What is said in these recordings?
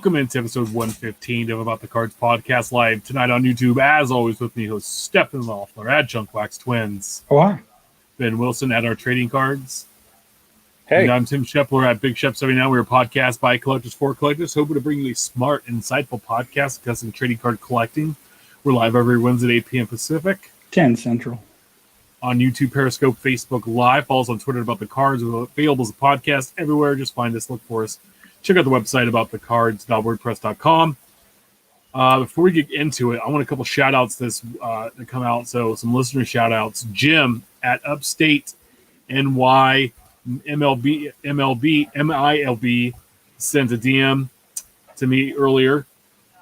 Welcome into episode 115 of About the Cards podcast, live tonight on YouTube. As always, with me, host Stephen Loeffler at Junkwax Twins. Oh, hi. Ben Wilson at Our Trading Cards. Hey. And I'm Tim Shepler at Big Shep 79. We're a podcast by collectors for collectors, hoping to bring you a smart, insightful podcast discussing trading card collecting. We're live every Wednesday at 8 p.m. Pacific. 10 Central. On YouTube, Periscope, Facebook Live. Follow us on Twitter About the Cards. We're available as a podcast everywhere. Just find us, look for us. Check out the website aboutthecards.wordpress.com. Before we get into it, I want a couple shout-outs that come out. So some listener shout-outs. Jim at Upstate NY MILB sent a DM to me earlier.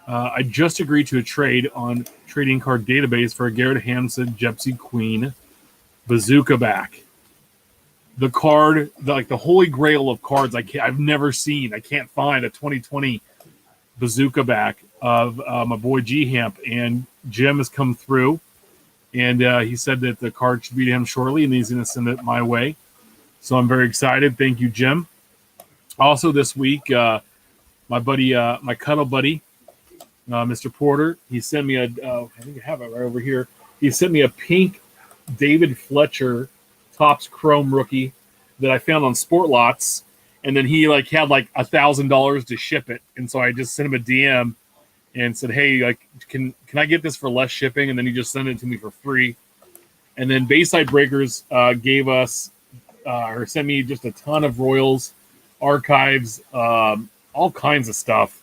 I just agreed to a trade on Trading Card Database for a Garrett Hampson Gypsy Queen Bazooka back. The card, the holy grail of cards I've never seen. I can't find a 2020 Bazooka back of my boy G-Hamp. And Jim has come through, and he said that the card should be to him shortly, and he's going to send it my way. So I'm very excited. Thank you, Jim. Also this week, my buddy, my cuddle buddy, Mr. Porter, he sent me I think I have it right over here. He sent me a pink David Fletcher Topps Chrome rookie that I found on Sport Lots, and then he had $1,000 to ship it, and so I just sent him a DM and said, "Hey, can I get this for less shipping?" And then he just sent it to me for free. And then Bayside Breakers gave us or sent me just a ton of Royals, archives, all kinds of stuff,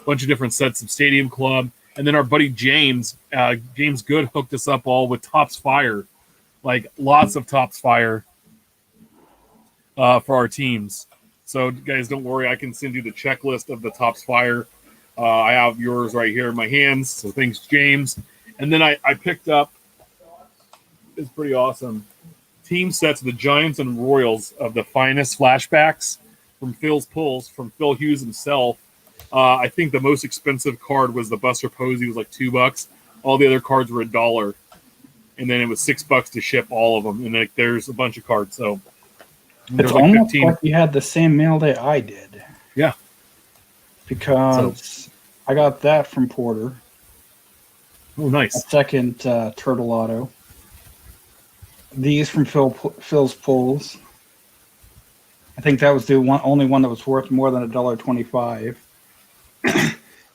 a bunch of different sets of Stadium Club, and then our buddy James Good hooked us up all with Topps Fire. Lots of Topps Fire for our teams. So, guys, don't worry. I can send you the checklist of the Topps Fire. I have yours right here in my hands. So, thanks, James. And then I picked up, it's pretty awesome, team sets of the Giants and Royals of the finest flashbacks from Phil's Pulls, from Phil Hughes himself. I think the most expensive card was the Buster Posey. It was $2. All the other cards were $1. And then it was $6 to ship all of them. And there's a bunch of cards. So it's almost 15. Like you had the same mail day I did. Yeah. Because I got that from Porter. Oh, nice. A second Turtle Auto. These from Phil's Pulls. I think that was the only one that was worth more than $1.25.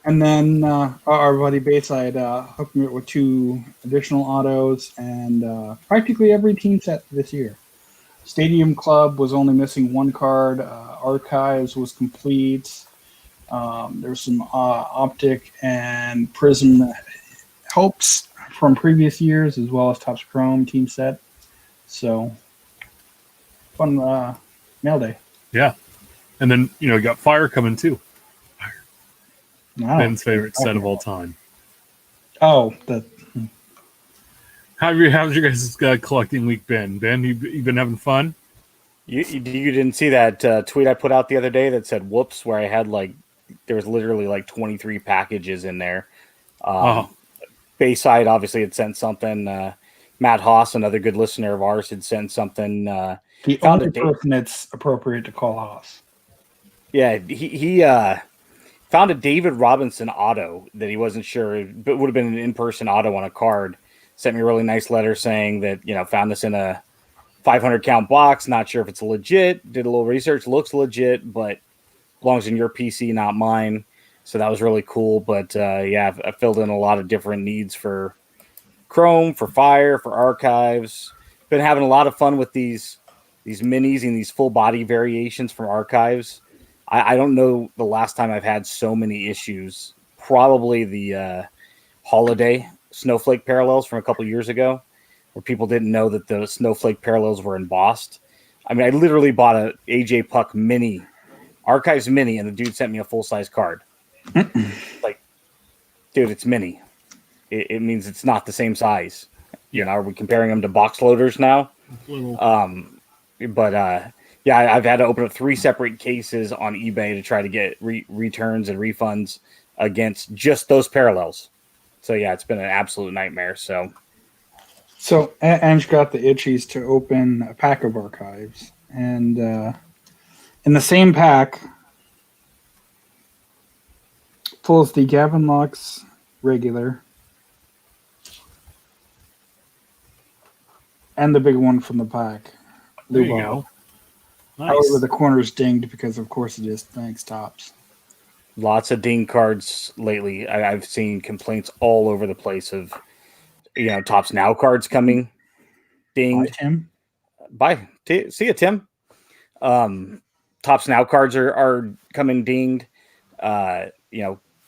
And then our buddy Bayside hooked me up with 2 additional autos and practically every team set this year. Stadium Club was only missing 1 card. Archives was complete. There's some Optic and Prism helps from previous years, as well as Topps Chrome team set. So, fun mail day. Yeah. And then, you got Fire coming too. Ben's favorite set of all time. Oh, how's your guys' collecting week been? Ben, you been having fun? You didn't see that tweet I put out the other day that said "whoops," where I had there was literally 23 packages in there. Bayside obviously had sent something. Matt Haas, another good listener of ours, had sent something. The only person it's appropriate to call Haas. Yeah, he found a David Robinson auto that he wasn't sure, but would have been an in-person auto on a card. Sent me a really nice letter saying that, found this in a 500 count box. Not sure if it's legit. Did a little research. Looks legit, but belongs in your PC, not mine. So that was really cool. But I filled in a lot of different needs for Chrome, for Fire, for Archives. Been having a lot of fun with these minis and these full body variations from Archives. I don't know the last time I've had so many issues. Probably the Holiday Snowflake parallels from a couple years ago, where people didn't know that the Snowflake parallels were embossed. I mean, I literally bought a AJ Puck mini, Archives mini, and the dude sent me a full-size card. Dude, it's mini. It means it's not the same size. Are we comparing them to box loaders now? I've had to open up 3 separate cases on eBay to try to get returns and refunds against just those parallels. So, it's been an absolute nightmare. So Ange got the itchies to open a pack of Archives. And in the same pack, Pulls the Gavin Lux regular. And the big one from the pack. There you Lubo. go. Nice. However, the corner's dinged because, of course, it is. Thanks, Tops. Lots of ding cards lately. I've seen complaints all over the place of, Tops Now cards coming Bye, dinged. Tim. Bye. See you, Tim. Tops Now cards are coming dinged.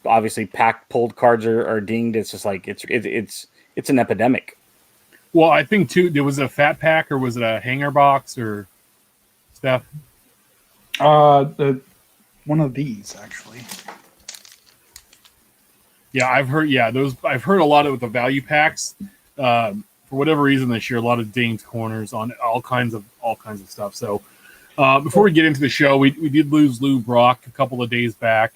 Obviously pack pulled cards are dinged. It's just like it's an epidemic. Well, I think too. There was a fat pack, or was it a hanger box, or stuff? The one of these actually. Yeah, I've heard. Yeah, those. I've heard a lot of the value packs. For whatever reason this year, a lot of dinged corners on all kinds of stuff. So, before we get into the show, we did lose Lou Brock a couple of days back.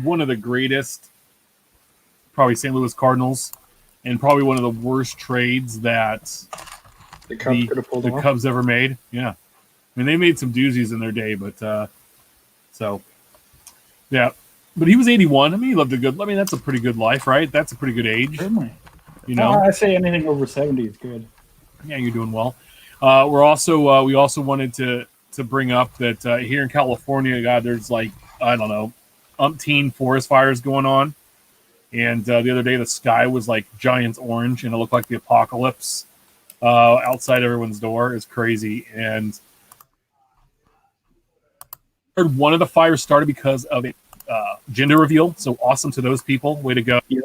One of the greatest, probably St. Louis Cardinals, and probably one of the worst trades that The Cubs could have pulled the off. Cubs ever made. Yeah, I mean they made some doozies in their day, but yeah. But he was 81. I mean, he lived a good. I mean, that's a pretty good life, right? That's a pretty good age. Certainly. You know, I say anything over 70 is good. yeah, you're doing well. We also wanted to bring up that here in California, God, there's like I don't know, umpteen forest fires going on, and the other day the sky was like giant orange, and it looked like the apocalypse outside everyone's door. It's crazy, and heard one of the fires started because of a gender reveal. So awesome to those people. Way to go. Yeah.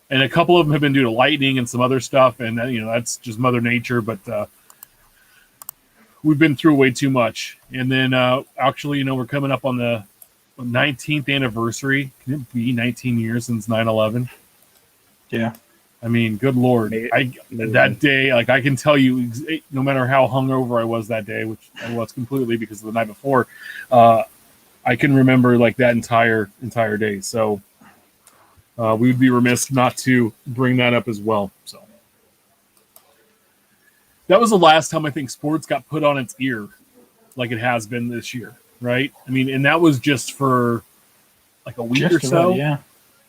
And a couple of them have been due to lightning and some other stuff. And, that's just Mother Nature. But we've been through way too much. And then actually, we're coming up on the 19th anniversary. Can it be 19 years since 9/11? Yeah. I mean, good Lord. That day, like I can tell you, no matter how hungover I was that day, which I was completely because of the night before, I can remember like that entire day. So we would be remiss not to bring that up as well. So that was the last time I think sports got put on its ear like it has been this year, right? I mean, and that was just for like a week or so. Yeah.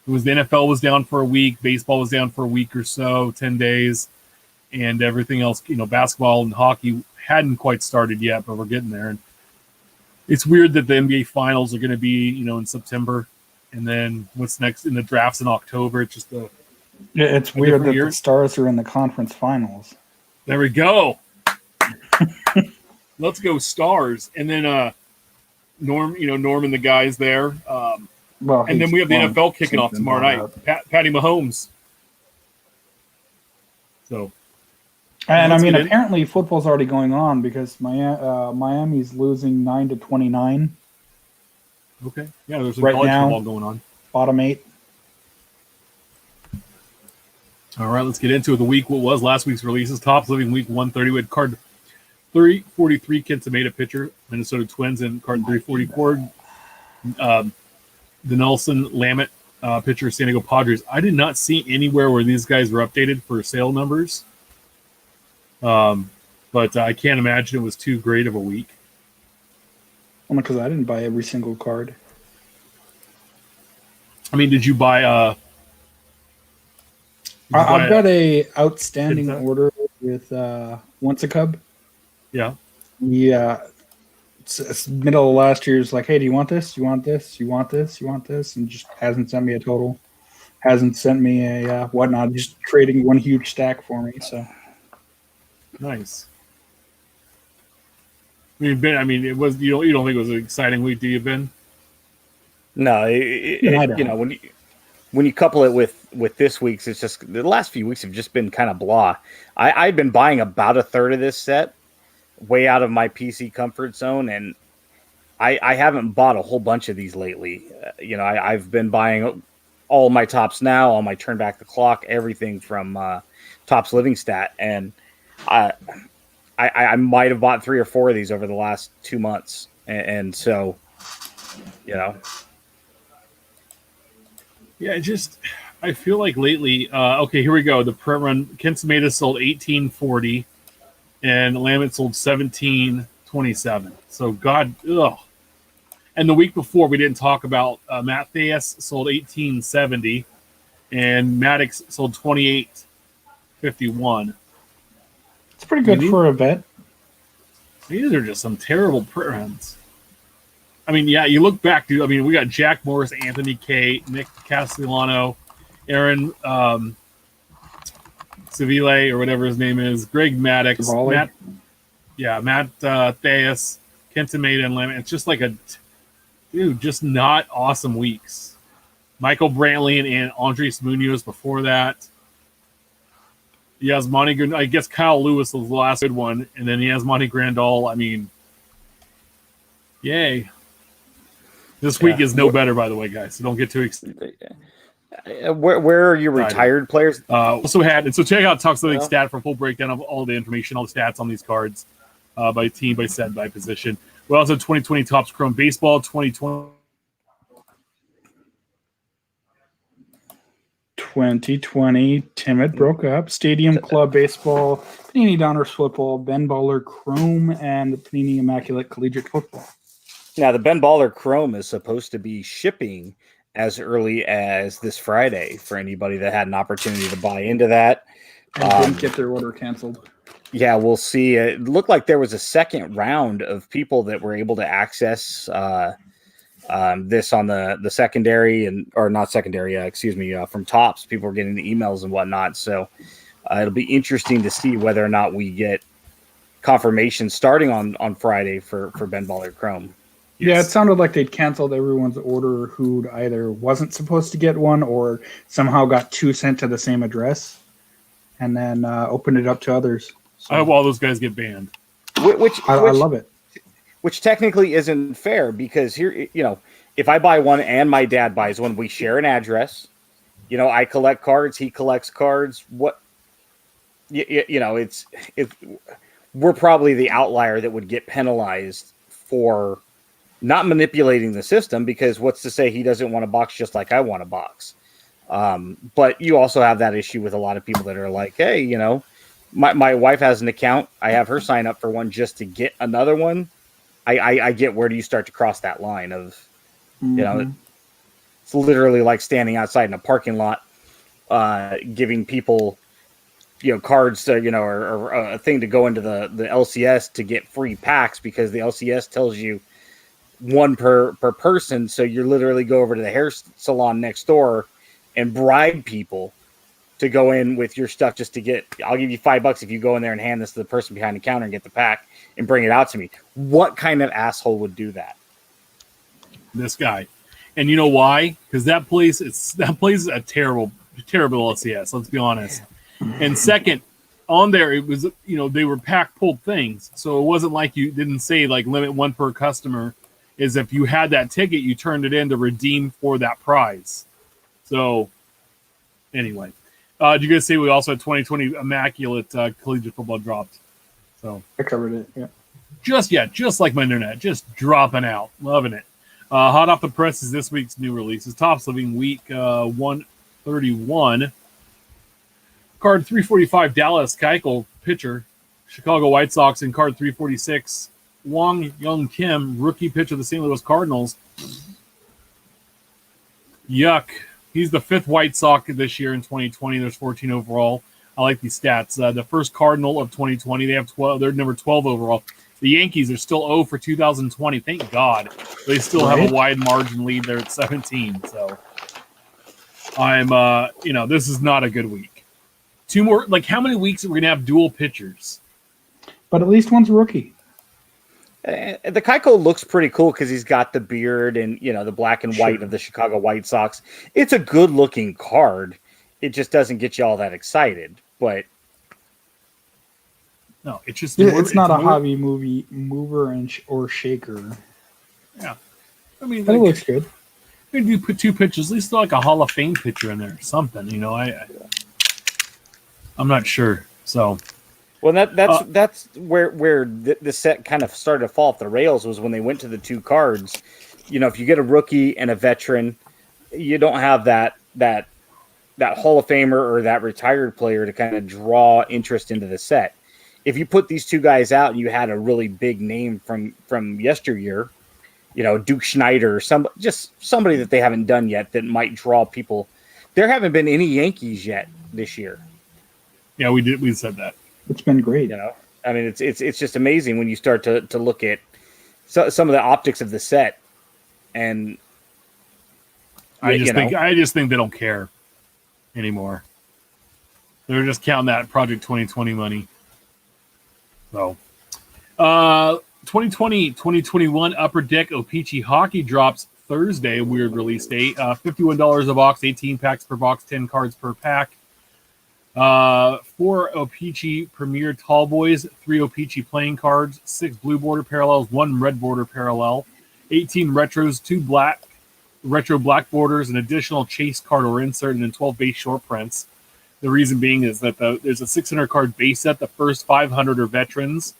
It was the NFL was down for a week, baseball was down for a week or so, 10 days, and everything else, basketball and hockey hadn't quite started yet, but we're getting there. And it's weird that the NBA finals are going to be, in September, and then what's next in the drafts in October. It's just It's weird that year. the Stars are in the conference finals. There we go. Let's go Stars. And then Norm and the guys there. Well, And then we have the NFL kicking off tomorrow night. Patty Mahomes. So, And let's I mean, get in. apparently football's already going on because Miami's losing 9-29, okay. Yeah, there's some Right college now. football going on. bottom 8. All right, let's get into it. The week, what was last week's releases? Tops Living Week 130. We had card 343, Kent Tomato pitcher, Minnesota Twins, and card 344, the Nelson Lamet pitcher, San Diego Padres. I did not see anywhere where these guys were updated for sale numbers. But I can't imagine it was too great of a week. Only because I didn't buy every single card. I mean, did you buy I've got a outstanding Did that- order with Once a Cub. Yeah. Yeah. It's middle of last year. It's like, hey, do you want this? You want this? You want this? You want this? And just hasn't sent me a total. Hasn't sent me a whatnot. Just trading one huge stack for me. So Nice. It was. You don't think it was an exciting week, do you, Ben? No, I don't. when you couple it with this week's, it's just the last few weeks have just been kind of blah. I've been buying about a third of this set, way out of my PC comfort zone, and I haven't bought a whole bunch of these lately. I've been buying all my Tops Now, all my Turn Back the Clock, everything from Tops Living Stat, and I might have bought 3 or 4 of these over the last 2 months, and so Yeah, I feel like lately. Okay, here we go. The print run. Kent Tomato sold 1840, and Lamet sold 1727. So God, And the week before, we didn't talk about Matt Thayus sold 1870, and Maddox sold 2851. It's pretty good for a vet. These are just some terrible prints. I mean, yeah, you look back, dude. I mean, we got Jack Morris, Anthony Kay, Nick Castellano, Aaron Civile, or whatever his name is, Greg Maddox, Matt Thayus, Kenton Maeda, and Lamb. It's just like just not awesome weeks. Michael Brantley and Andres Munoz before that. Yasmani, I guess Kyle Lewis was the last good one, and then Yasmani Grandal. I mean, yay. This week is no better, by the way, guys, so don't get too excited. Where are your retired players? Also had, and so check out Talks Living Stat for a full breakdown of all the information, all the stats on these cards, by team, by set, by position. We also have 2020 Topps Chrome Baseball, 2020. 2020 Timid broke up. Stadium Club Baseball, Panini Donruss Football, Ben Baller Chrome, and Panini Immaculate Collegiate Football. Now, the Ben Baller Chrome is supposed to be shipping as early as this Friday for anybody that had an opportunity to buy into that. And didn't get their order canceled. Yeah, we'll see. It looked like there was a second round of people that were able to access this on the secondary or not secondary, from Topps. People were getting the emails and whatnot. So it'll be interesting to see whether or not we get confirmation starting on Friday for Ben Baller Chrome. Yes. Yeah, it sounded like they'd canceled everyone's order who either wasn't supposed to get one or somehow got two sent to the same address and then opened it up to others. So. I hope all those guys get banned. I love it. Which technically isn't fair because here, if I buy one and my dad buys one, we share an address. I collect cards, he collects cards. It's we're probably the outlier that would get penalized for not manipulating the system because what's to say he doesn't want a box just like I want a box. But you also have that issue with a lot of people that are like, hey, my wife has an account. I have her sign up for one just to get another one. I get where do you start to cross that line of, it's literally like standing outside in a parking lot, giving people, cards to, or a thing to go into the LCS to get free packs because the LCS tells you one per person. So you literally go over to the hair salon next door and bribe people to go in with your stuff just to get, I'll give you $5 if you go in there and hand this to the person behind the counter and get the pack and bring it out to me. What kind of asshole would do that? This guy. And you know why? Because that place is a terrible LCS, let's be honest. And second, on there, it was, they were pack pulled things. So it wasn't like you didn't say like limit one per customer. Is if you had that ticket, you turned it in to redeem for that prize. So anyway, did you guys say we also had 2020 Immaculate Collegiate Football dropped? So I covered it. Yeah. Just like my internet, just dropping out, loving it. Hot off the press is this week's new releases. Topps Living Week 131. Card 345 Dallas Keuchel pitcher, Chicago White Sox, and card 346 Wong Young Kim, rookie pitcher of the St. Louis Cardinals. Yuck. He's the fifth White Sox this year in 2020. There's 14 overall. I like these stats. The first Cardinal of 2020. They have 12. They're number 12 overall. The Yankees are still 0 for 2020. Thank God. They still have a wide margin lead there at 17. So I'm, this is not a good week. Two more. Like, how many weeks are we going to have dual pitchers? But at least one's a rookie. The Keuchel looks pretty cool because he's got the beard and, the black and white of the Chicago White Sox. It's a good-looking card. It just doesn't get you all that excited. But no, it's just it's not a hobby mover or shaker. Yeah, I mean, that looks good. Maybe you put two pitchers, at least like a Hall of Fame pitcher in there or something. I'm not sure. So. Well, that's where the set kind of started to fall off the rails was when they went to the two cards. If you get a rookie and a veteran, you don't have that Hall of Famer or that retired player to kind of draw interest into the set. If you put these two guys out and you had a really big name from yesteryear, Duke Schneider, just somebody that they haven't done yet that might draw people. There haven't been any Yankees yet this year. Yeah, we said that. It's been great. I mean, it's just amazing when you start to look at some of the optics of the set, and I just think they don't care anymore. They're just counting that Project 2020 money. So, 2020-2021 Upper Deck O-Pee-Chee Hockey drops Thursday. Weird release date. $51 a box, 18 packs per box, 10 cards per pack. 4 O-Pee-Chee Premier Tall Boys, 3 O-Pee-Chee playing cards, 6 blue border parallels, 1 red border parallel, 18 retros, 2 retro black borders, an additional chase card or insert, and then 12 base short prints. The reason being is that there's a 600 card base set. The first 500 are veterans,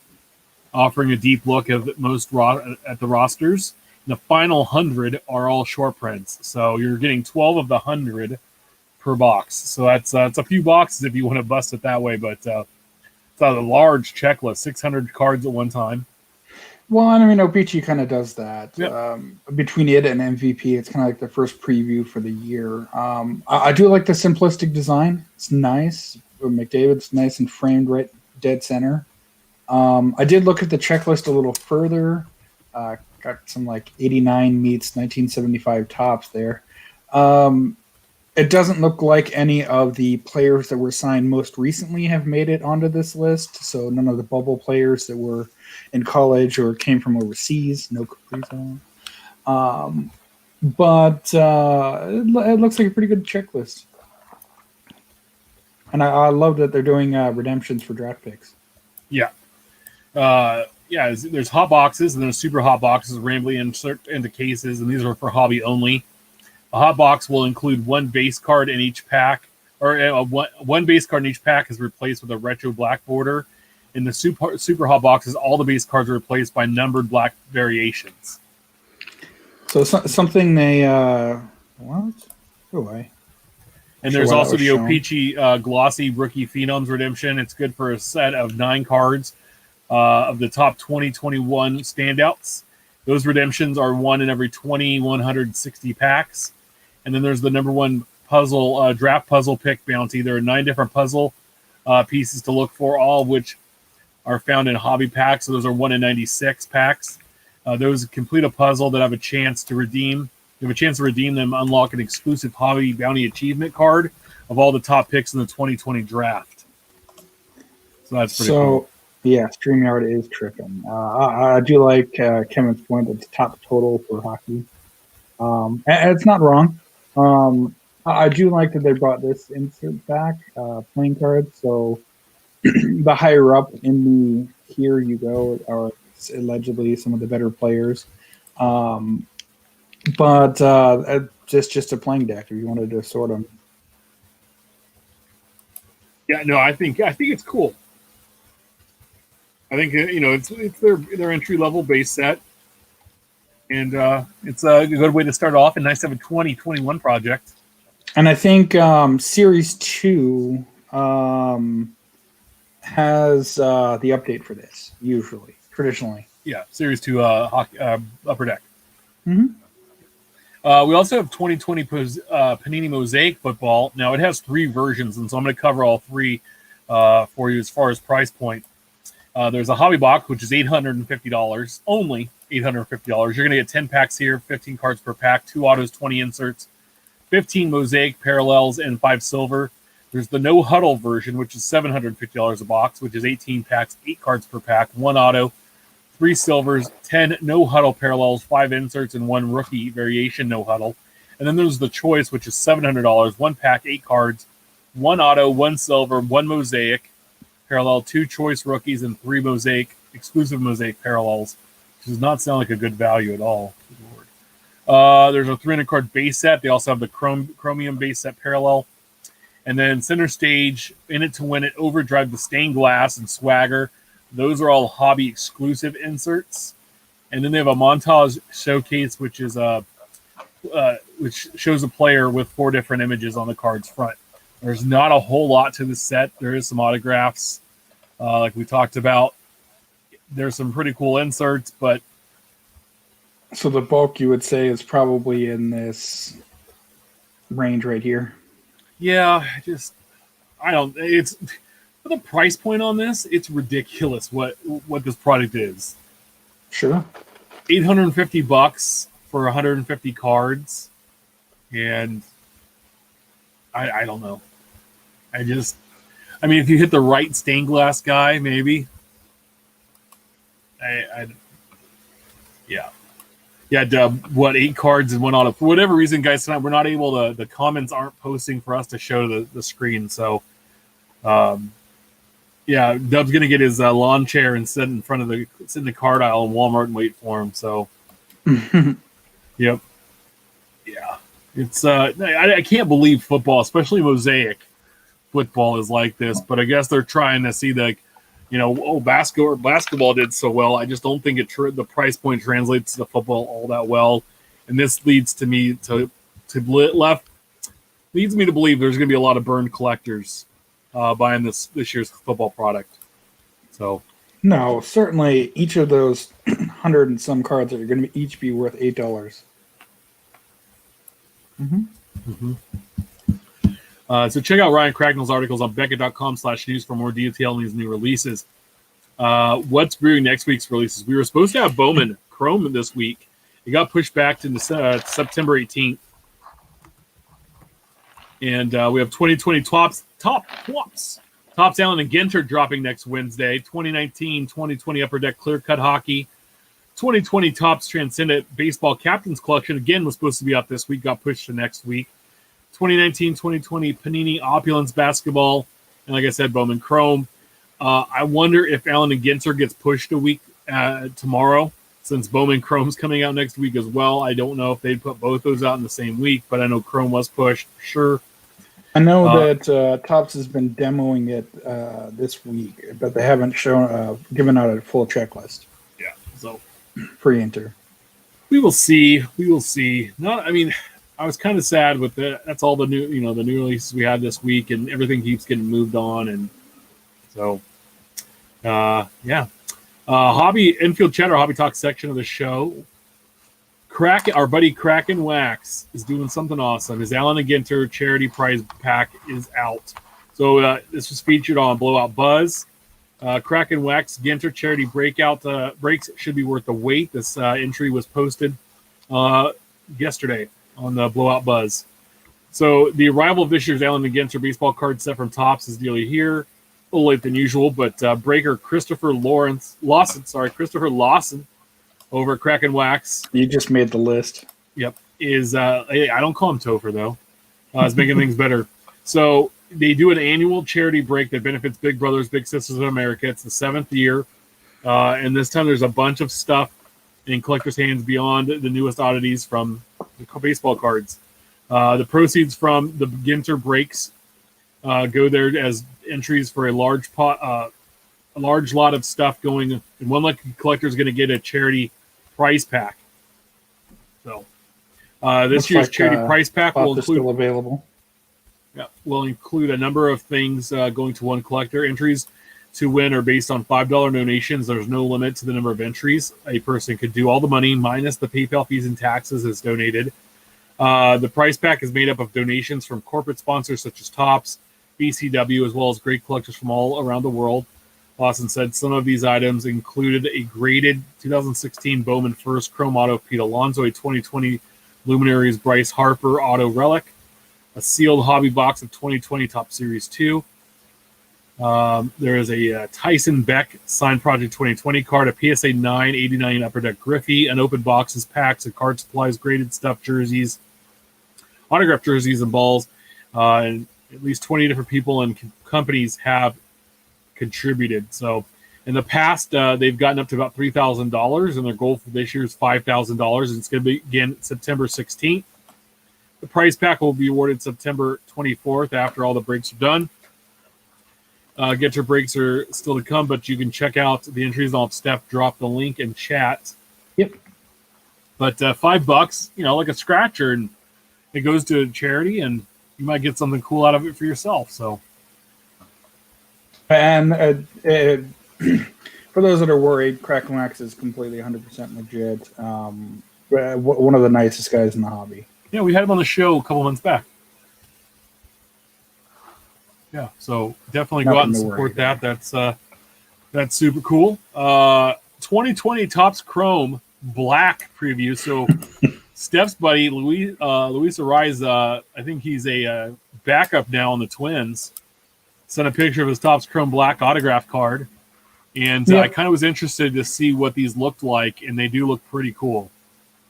offering a deep look at most at the rosters. And the final 100 are all short prints. So you're getting 12 of the 100 per box. So that's a few boxes if you want to bust it that way. But it's a large checklist, 600 cards at one time. Well, I mean, O-Pee-Chee kind of does that. Yep. Between it and MVP, it's kind of like the first preview for the year. I do like the simplistic design. It's nice. McDavid's nice and framed right dead center. I did look at the checklist a little further. Got some like 89 meets 1975 tops there. It doesn't look like any of the players that were signed most recently have made it onto this list. So none of the bubble players that were in college or came from overseas. No Kaprizov. But it looks like a pretty good checklist. And I love that they're doing redemptions for draft picks. Yeah. There's hot boxes and there's super hot boxes randomly insert into cases, and these are for hobby only. A hot box will include 1 base card in each pack, or one base card in each pack is replaced with a retro black border. In the super hot boxes, all the base cards are replaced by numbered black variations. So something they what? Go away. And there's also the O-Pee-Chee Glossy Rookie Phenoms Redemption. It's good for a set of 9 cards of the top 2021 standouts. Those redemptions are 1 in every 160 packs. And then there's the number 1 puzzle draft puzzle pick bounty. There are 9 different puzzle pieces to look for, all of which are found in hobby packs. So those are 1 in 96 packs. Those complete a puzzle that have a chance to redeem. You have a chance to redeem them, unlock an exclusive hobby bounty achievement card of all the top picks in the 2020 draft. So that's pretty cool. Yeah, StreamYard is tripping. I do like Kevin's point that it's top total for hockey. And it's not wrong. I do like that they brought this insert back, playing cards. So the higher up in the here you go are allegedly some of the better players. But just a playing deck if you wanted to sort them. Yeah, no, I think it's cool. I think it's their entry level base set, and it's a good way to start off. And nice to have a 2021 project. And I think Series 2 has the update for this. Traditionally. Yeah, Series 2 Upper Deck. Mm-hmm. We also have 2020 Panini Mosaic Football. Now it has 3 versions, and so I'm going to cover all 3 for you as far as price point. There's a hobby box, which is $850, only $850. You're going to get 10 packs here, 15 cards per pack, 2 autos, 20 inserts, 15 mosaic parallels, and 5 silver. There's the no huddle version, which is $750 a box, which is 18 packs, 8 cards per pack, 1 auto, 3 silvers, 10 no huddle parallels, 5 inserts, and 1 rookie variation no huddle. And then there's the choice, which is $700, 1 pack, 8 cards, 1 auto, 1 silver, 1 mosaic parallel, 2 choice rookies, and 3 exclusive mosaic parallels, which does not sound like a good value at all. There's a 300 card base set. They also have the chromium base set parallel. And then center stage, In It to Win It, Overdrive, the Stained Glass, and Swagger. Those are all hobby exclusive inserts. And then they have a montage showcase, which is which shows a player with 4 different images on the card's front. There's not a whole lot to the set. There is some autographs, like we talked about. There's some pretty cool inserts, but So the bulk you would say is probably in this range right here. Yeah, I don't. It's for the price point on this. It's ridiculous what this product is. Sure. $850 for 150 cards, and I don't know. I mean, if you hit the right stained glass guy, maybe. Yeah. Yeah, what, 8 cards and 1 auto. For whatever reason, guys, tonight we're not able to. The comments aren't posting for us to show the screen. So, yeah, Dub's gonna get his lawn chair and sit in the card aisle in Walmart and wait for him. So, yep, yeah, it's I can't believe football, especially Mosaic football, is like this. But I guess they're trying to see basketball did so well. I just don't think the price point translates to football all that well, and this leads me to believe there's going to be a lot of burned collectors buying this year's football product. So no, certainly each of those 100 and some cards are going to each be worth $8. So check out Ryan Cracknell's articles on Beckett.com/news for more detail on these new releases. What's brewing next week's releases? We were supposed to have Bowman Chrome this week. It got pushed back to September 18th. And we have 2020 Topps Allen and Ginter dropping next Wednesday. 2019-2020 Upper Deck Clear Cut Hockey. 2020 Topps Transcendent Baseball Captains Collection, again, was supposed to be out this week, got pushed to next week. 2019-2020 Panini Opulence Basketball, and like I said, Bowman Chrome. I wonder if Allen and Ginter gets pushed a week tomorrow, since Bowman Chrome's coming out next week as well. I don't know if they'd put both those out in the same week, but I know Chrome was pushed, sure. I know that Topps has been demoing it this week, but they haven't given out a full checklist. Yeah, so pre-enter. We will see. I was kind of sad with that. That's all the new releases we had this week, and everything keeps getting moved on, and so yeah. Hobby Infield Chatter Hobby Talk section of the show. Our buddy Kraken Wax is doing something awesome. His Allen and Ginter charity prize pack is out. So this was featured on Blowout Buzz. Kraken Wax Ginter charity breaks should be worth the wait. This entry was posted yesterday on the Blowout Buzz. So the arrival of this year's Allen and Ginter baseball card set from Topps is nearly here. A little late than usual, but breaker Christopher Lawson over at Kraken Wax. You just made the list. Yep. I don't call him Topher, though. It's making things better. So they do an annual charity break that benefits Big Brothers, Big Sisters of America. It's the 7th year. And this time there's a bunch of stuff in collectors' hands beyond the newest oddities from the baseball cards. The proceeds from the Ginter breaks go there as entries for a large lot of stuff going. And one lucky collector is going to get a charity prize pack. So this year's charity prize pack will include still available. Yeah, will include a number of things going to one collector. Entries to win are based on $5 donations. There's no limit to the number of entries. A person could do all the money minus the PayPal fees and taxes as donated. The prize pack is made up of donations from corporate sponsors such as Topps, BCW, as well as great collectors from all around the world. Lawson said some of these items included a graded 2016 Bowman First Chrome Auto Pete Alonso, a 2020 Luminaries Bryce Harper Auto Relic, a sealed hobby box of 2020 Top Series 2. There is a Tyson Beck signed Project 2020 card, a PSA 989 Upper Deck Griffey, an open boxes, packs of card supplies, graded stuff, jerseys, autographed jerseys, and balls. And at least 20 different people and companies have contributed. So in the past, they've gotten up to about $3,000, and their goal for this year is $5,000. And it's going to begin September 16th. The prize pack will be awarded September 24th after all the breaks are done. Ginter breaks are still to come, but you can check out the entries. I'll have Steph drop the link in chat. Yep. But $5, like a scratcher, and it goes to a charity, and you might get something cool out of it for yourself. So. And for those that are worried, Kraken Wax is completely 100% legit. one of the nicest guys in the hobby. Yeah, we had him on the show a couple months back. Yeah, so definitely go out and Nothing to support worry that. That's super cool. 2020 Topps Chrome Black preview. So Steph's buddy Luis Ariz, I think he's a backup now on the Twins. Sent a picture of his Topps Chrome Black autograph card, and I kind of was interested to see what these looked like, and they do look pretty cool.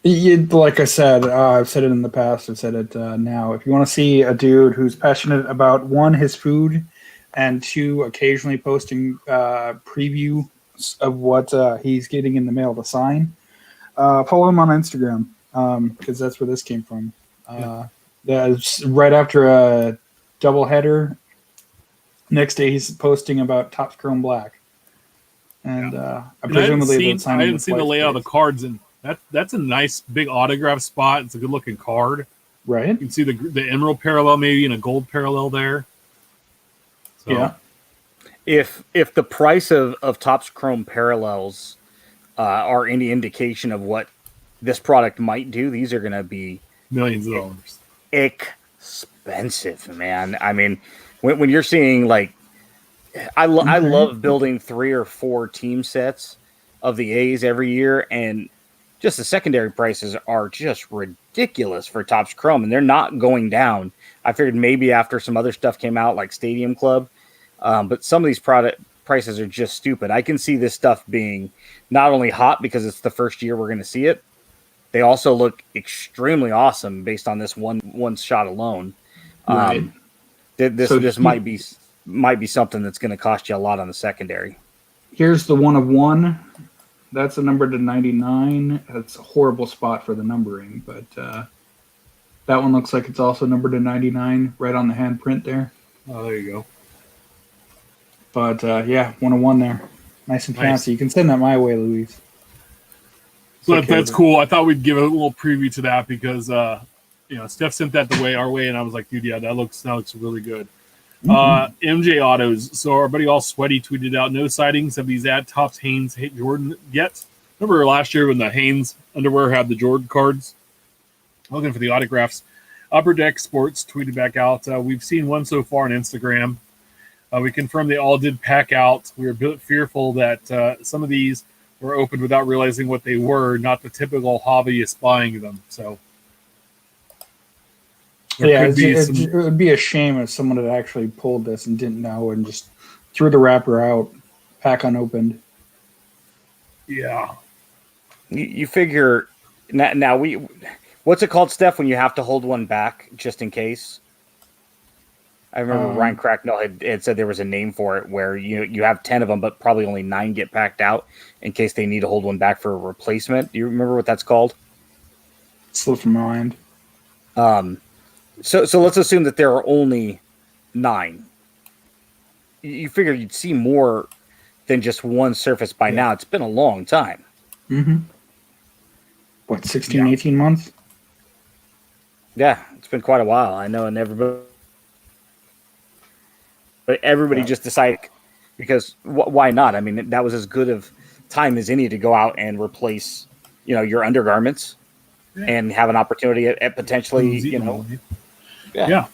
Like I said, I've said it in the past. I've said it now. If you want to see a dude who's passionate about, one, his food, and two, occasionally posting preview of what he's getting in the mail to sign, follow him on Instagram, because that's where this came from. That's right after a doubleheader. Next day, he's posting about Topps Chrome Black, and presumably I hadn't seen the layout of the cards, and that's a nice big autograph spot. It's a good looking card. Right. You can see the emerald parallel, maybe, and a gold parallel there. So. Yeah. If the price of Topps Chrome parallels are any indication of what this product might do, these are going to be millions of dollars. Expensive, man. I mean, when you're seeing, like, I love building 3 or 4 team sets of the A's every year, and just the secondary prices are just ridiculous for Topps Chrome, and they're not going down. I figured maybe after some other stuff came out, like Stadium Club, but some of these product prices are just stupid. I can see this stuff being not only hot because it's the first year we're going to see it, they also look extremely awesome based on this one shot alone. Right. This might be something that's going to cost you a lot on the secondary. Here's the 1 of 1. That's a number to 99. That's a horrible spot for the numbering, but that one looks like it's also numbered to 99, right on the handprint there. Oh, there you go. But 1 of 1 there. Nice and fancy. You can send that my way, Louise. So that's cool. I thought we'd give a little preview to that because Steph sent that our way, and I was like, dude, yeah, that looks really good. MJ Autos. So our buddy All Sweaty tweeted out, no sightings of these at Topps Hanes Jordan yet. Remember last year when the Hanes underwear had the Jordan cards? Looking for the autographs. Upper Deck Sports tweeted back out, we've seen one so far on Instagram. We confirmed they all did pack out. We were a bit fearful that some of these were opened without realizing what they were, not the typical hobbyist buying them. So it would be a shame if someone had actually pulled this and didn't know and just threw the wrapper out, pack unopened. Yeah. You figure now what's it called, Steph, when you have to hold one back just in case? I remember Ryan Cracknell had said there was a name for it where you have 10 of them, but probably only 9 get packed out in case they need to hold one back for a replacement. Do you remember what that's called? Slipped from my mind. So let's assume that there are only 9. You figure you'd see more than just one surface by now. It's been a long time. Mm-hmm. What, 16, 18 months? Yeah, it's been quite a while. I know, and everybody just decided, because why not? I mean, that was as good of time as any to go out and replace, your undergarments and have an opportunity at potentially, Yeah.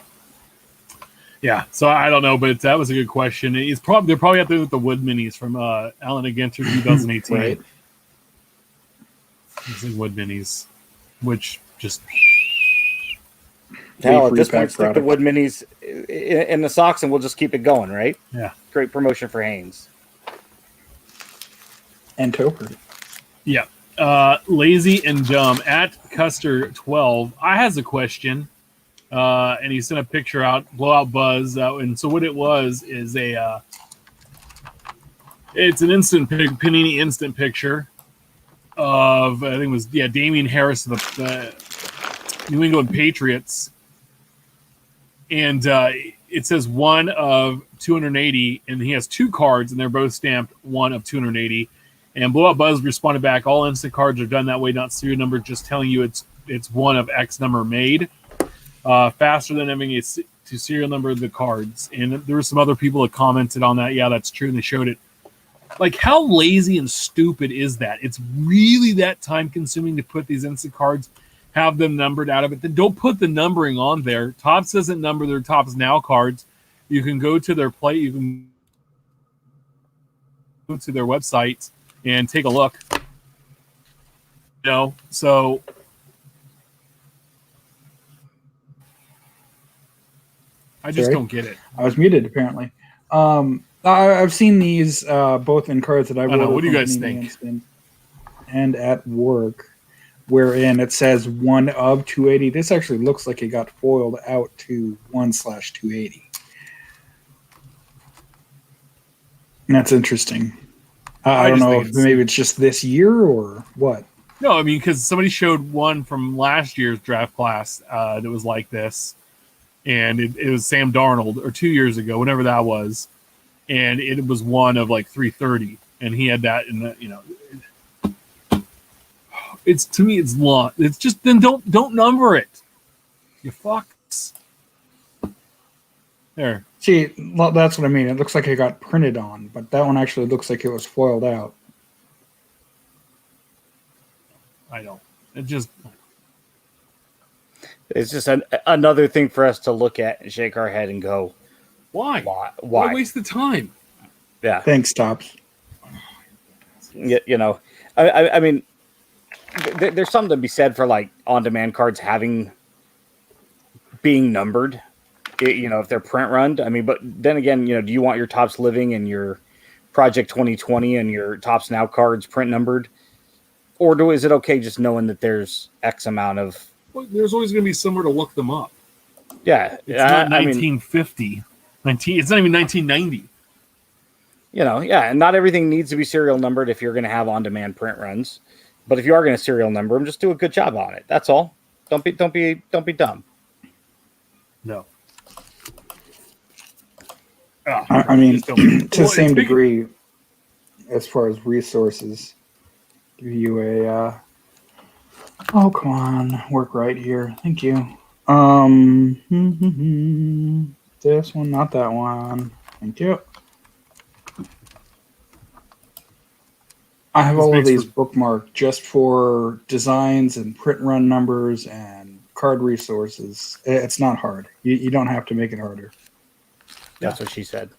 So I don't know, but that was a good question. They're probably out there with the Wood Minis from Alan Against 2018. Right. Using Wood Minis, which just hell, at this point, stick the Wood Minis in the socks, and we'll just keep it going, right? Yeah. Great promotion for Hanes and Toper. Yeah. Lazy and Dumb at Custer12. I has a question. And he sent a picture out, Blowout Buzz. And so what it was is it's an Panini instant picture of, I think it was, Damian Harris of the New England Patriots. And it says 1 of 280, and he has 2 cards, and they're both stamped 1 of 280. And Blowout Buzz responded back, all instant cards are done that way, not serial number, just telling you it's 1 of X number made. Faster than having to serial number the cards. And there were some other people that commented on that. Yeah, that's true. And they showed it Like, how lazy and stupid is that? It's really that time consuming to put these instant cards, have them numbered out of it. Then don't put the numbering on there. Topps doesn't number their Topps Now cards. You can go to their play. You can go to their website and take a look. So I just don't get it. I was muted apparently. I've seen these both in cards that I've I know. ordered What do you from guys Panini think? and at work, wherein it says 1 of 280. This actually looks like it got foiled out to 1/280. And that's interesting. I don't just know think if maybe it's just this year or what. No, I mean, because somebody showed one from last year's draft class that was like this, and it was Sam Darnold, or 2 years ago, whenever that was, and it was one of like 330, and he had that in the, it's, to me, it's long. It's just, then don't number it. You fucks. There. See, that's what I mean. It looks like it got printed on, but that one actually looks like it was foiled out. I don't. It just. It's just another thing for us to look at and shake our head and go, Why? Why? Why waste the time? Yeah. Thanks, Topps. You know, I mean, there's something to be said for like on-demand cards being numbered. You know, if they're print run. I mean, but then again, you know, do you want your Topps Living and your Project 2020 and your Topps Now cards print numbered, or is it okay just knowing that there's X amount of? Well, there's always going to be somewhere to look them up. Yeah, It's not 1950. It's not even 1990. You know, yeah, and not everything needs to be serial numbered if you're going to have on-demand print runs. But if you are going to serial number them, just do a good job on it. That's all. Don't be dumb. No. I mean, to the Well, same degree, as far as resources, give you a. Oh, come on, work right here. Thank you. This one, not that one. Thank you. I have all of these bookmarked just for designs and print run numbers and card resources. It's not hard. You don't have to make it harder. That's what she said.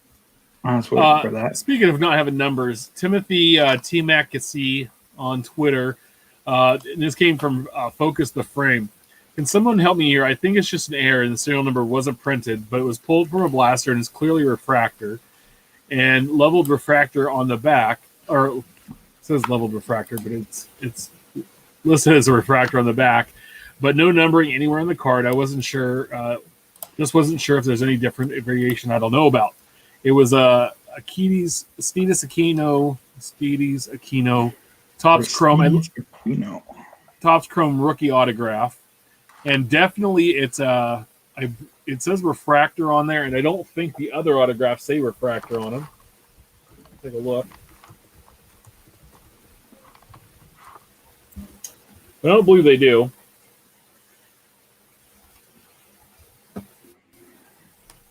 I was waiting for that. Speaking of not having numbers, Timothy T. Mackesy on Twitter, and this came from Focus the Frame. Can someone help me here? I think it's just an error, and the serial number wasn't printed, but it was pulled from a blaster and is clearly a refractor. And leveled refractor on the back, or it says leveled refractor, but it's listed as a refractor on the back, but no numbering anywhere on the card. I wasn't sure. Just wasn't sure if there's any different variation I don't know about. It was Steedis Aquino Topps Chrome rookie autograph, and definitely it's it says refractor on there, and I don't think the other autographs say refractor on them. Take a look. I don't believe they do.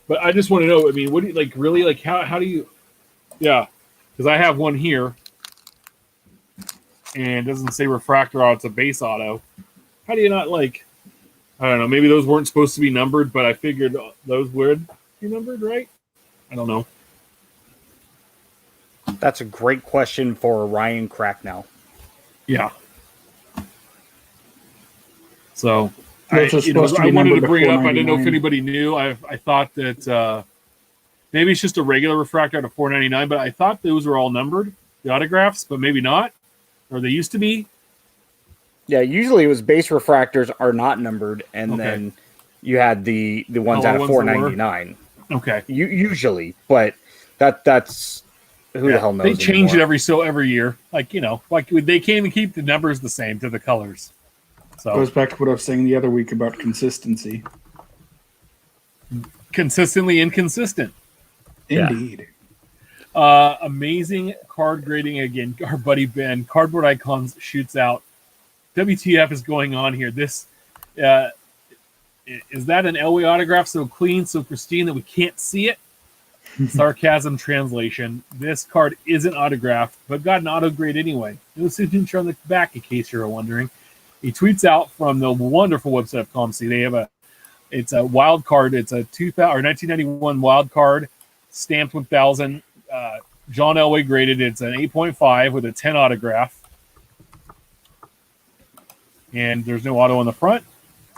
But I just want to know, I mean, what do you, like, really, like, how do you, yeah, because I have one here, and it doesn't say refractor on, it's a base auto. How do you not, like, I don't know, maybe those weren't supposed to be numbered, but I figured those would be numbered, right? I don't know. That's a great question for Ryan Cracknell. Yeah. So, I wanted to bring it up. I didn't know if anybody knew. I thought that maybe it's just a regular refractor out of $4.99, but I thought those were all numbered, the autographs, but maybe not, or they used to be. Yeah, usually it was base refractors are not numbered, and then you had the ones out of $4.99. Okay, usually, but that's who the hell knows. They change it every year, like they can't keep the numbers the same to the colors. So goes back to what I was saying the other week about consistency. Consistently inconsistent. Indeed. Amazing card grading again. Our buddy Ben, Cardboard Icons shoots out. WTF is going on here? This is that an Elway autograph so clean, so pristine that we can't see it? Sarcasm translation. This card isn't autographed, but got an auto grade anyway. No signature on the back, in case you're wondering. He tweets out from the wonderful website of ComC. They have it's a wild card. It's a 1991 wild card, stamped 1000. John Elway graded. It's an 8.5 with a 10 autograph. And there's no auto on the front.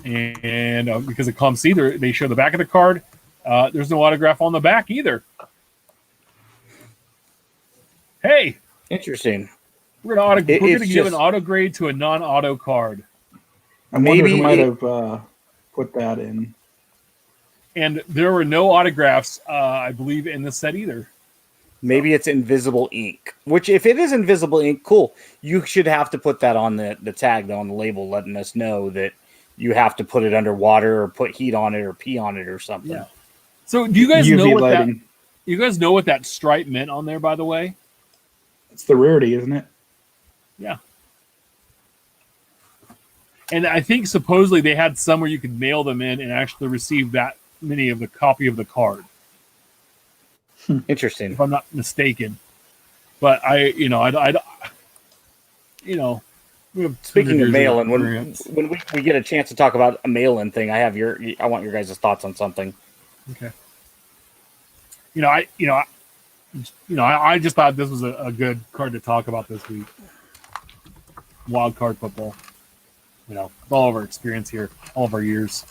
And because of ComC, they show the back of the card. There's no autograph on the back either. Hey, Interesting. we're gonna It's give an just- auto grade to a non-auto card, I wonder Maybe who might it- have put that in. and there were no autographs, I believe, in the set either. Maybe it's invisible ink, which if it is invisible ink, cool. You should have to put that on the tag, though, on the label, letting us know that you have to put it under water or put heat on it or pee on it or something. Yeah. So, do you guys UV know what that? lighting. You guys know what that stripe meant on there? By the way, It's the rarity, isn't it? yeah. And I think supposedly they had some where you could mail them in and actually receive that many of the copy of the card, Interesting. if I'm not mistaken. But we have Speaking 200 of years mail-in, experience. when we get a chance to talk about a mail-in thing, I want your guys' thoughts on something. Okay. I just thought this was a good card to talk about this week. Wild card football. All of our experience here, all of our years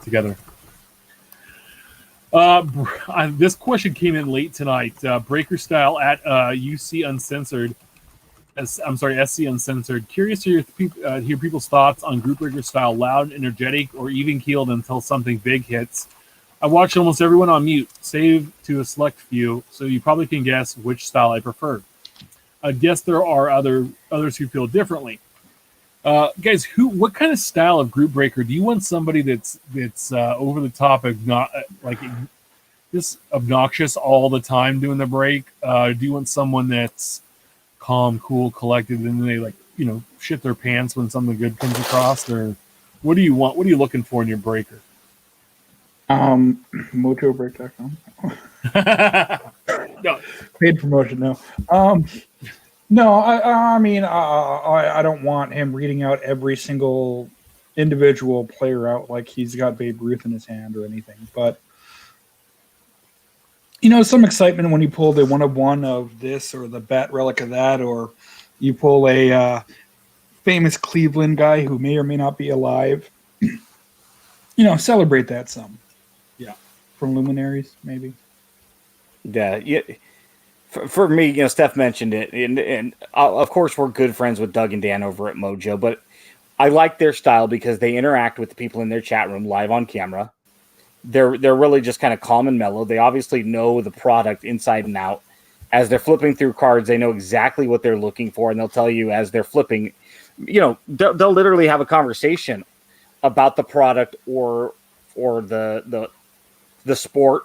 together. This question came in late tonight. Breaker Style at UC Uncensored. SC Uncensored. Curious to hear people's thoughts on Group Breaker Style, loud, energetic, or even keeled until something big hits. I watch almost everyone on mute, save to a select few, so you probably can guess which style I prefer. I guess there are others who feel differently. Guys, what kind of style of group breaker do you want? Somebody that's over the top, just obnoxious all the time doing the break? Do you want someone that's calm, cool, collected, and then they shit their pants when something good comes across? Or what do you want? What are you looking for in your breaker? MojoBreak.com. No, Paid promotion, no. No, I mean, I don't want him reading out every single individual player out like he's got Babe Ruth in his hand or anything. But, some excitement when you pull the 1/1 of this or the bat relic of that, or you pull a famous Cleveland guy who may or may not be alive. Celebrate that some. Yeah. From Luminaries, maybe. Yeah. For me, Steph mentioned it, and of course we're good friends with Doug and Dan over at Mojo, but I like their style because they interact with the people in their chat room live on camera. They're really just kind of calm and mellow. They obviously know the product inside and out. As they're flipping through cards, they know exactly what they're looking for, and they'll tell you as they're flipping. They'll literally have a conversation about the product or the sport,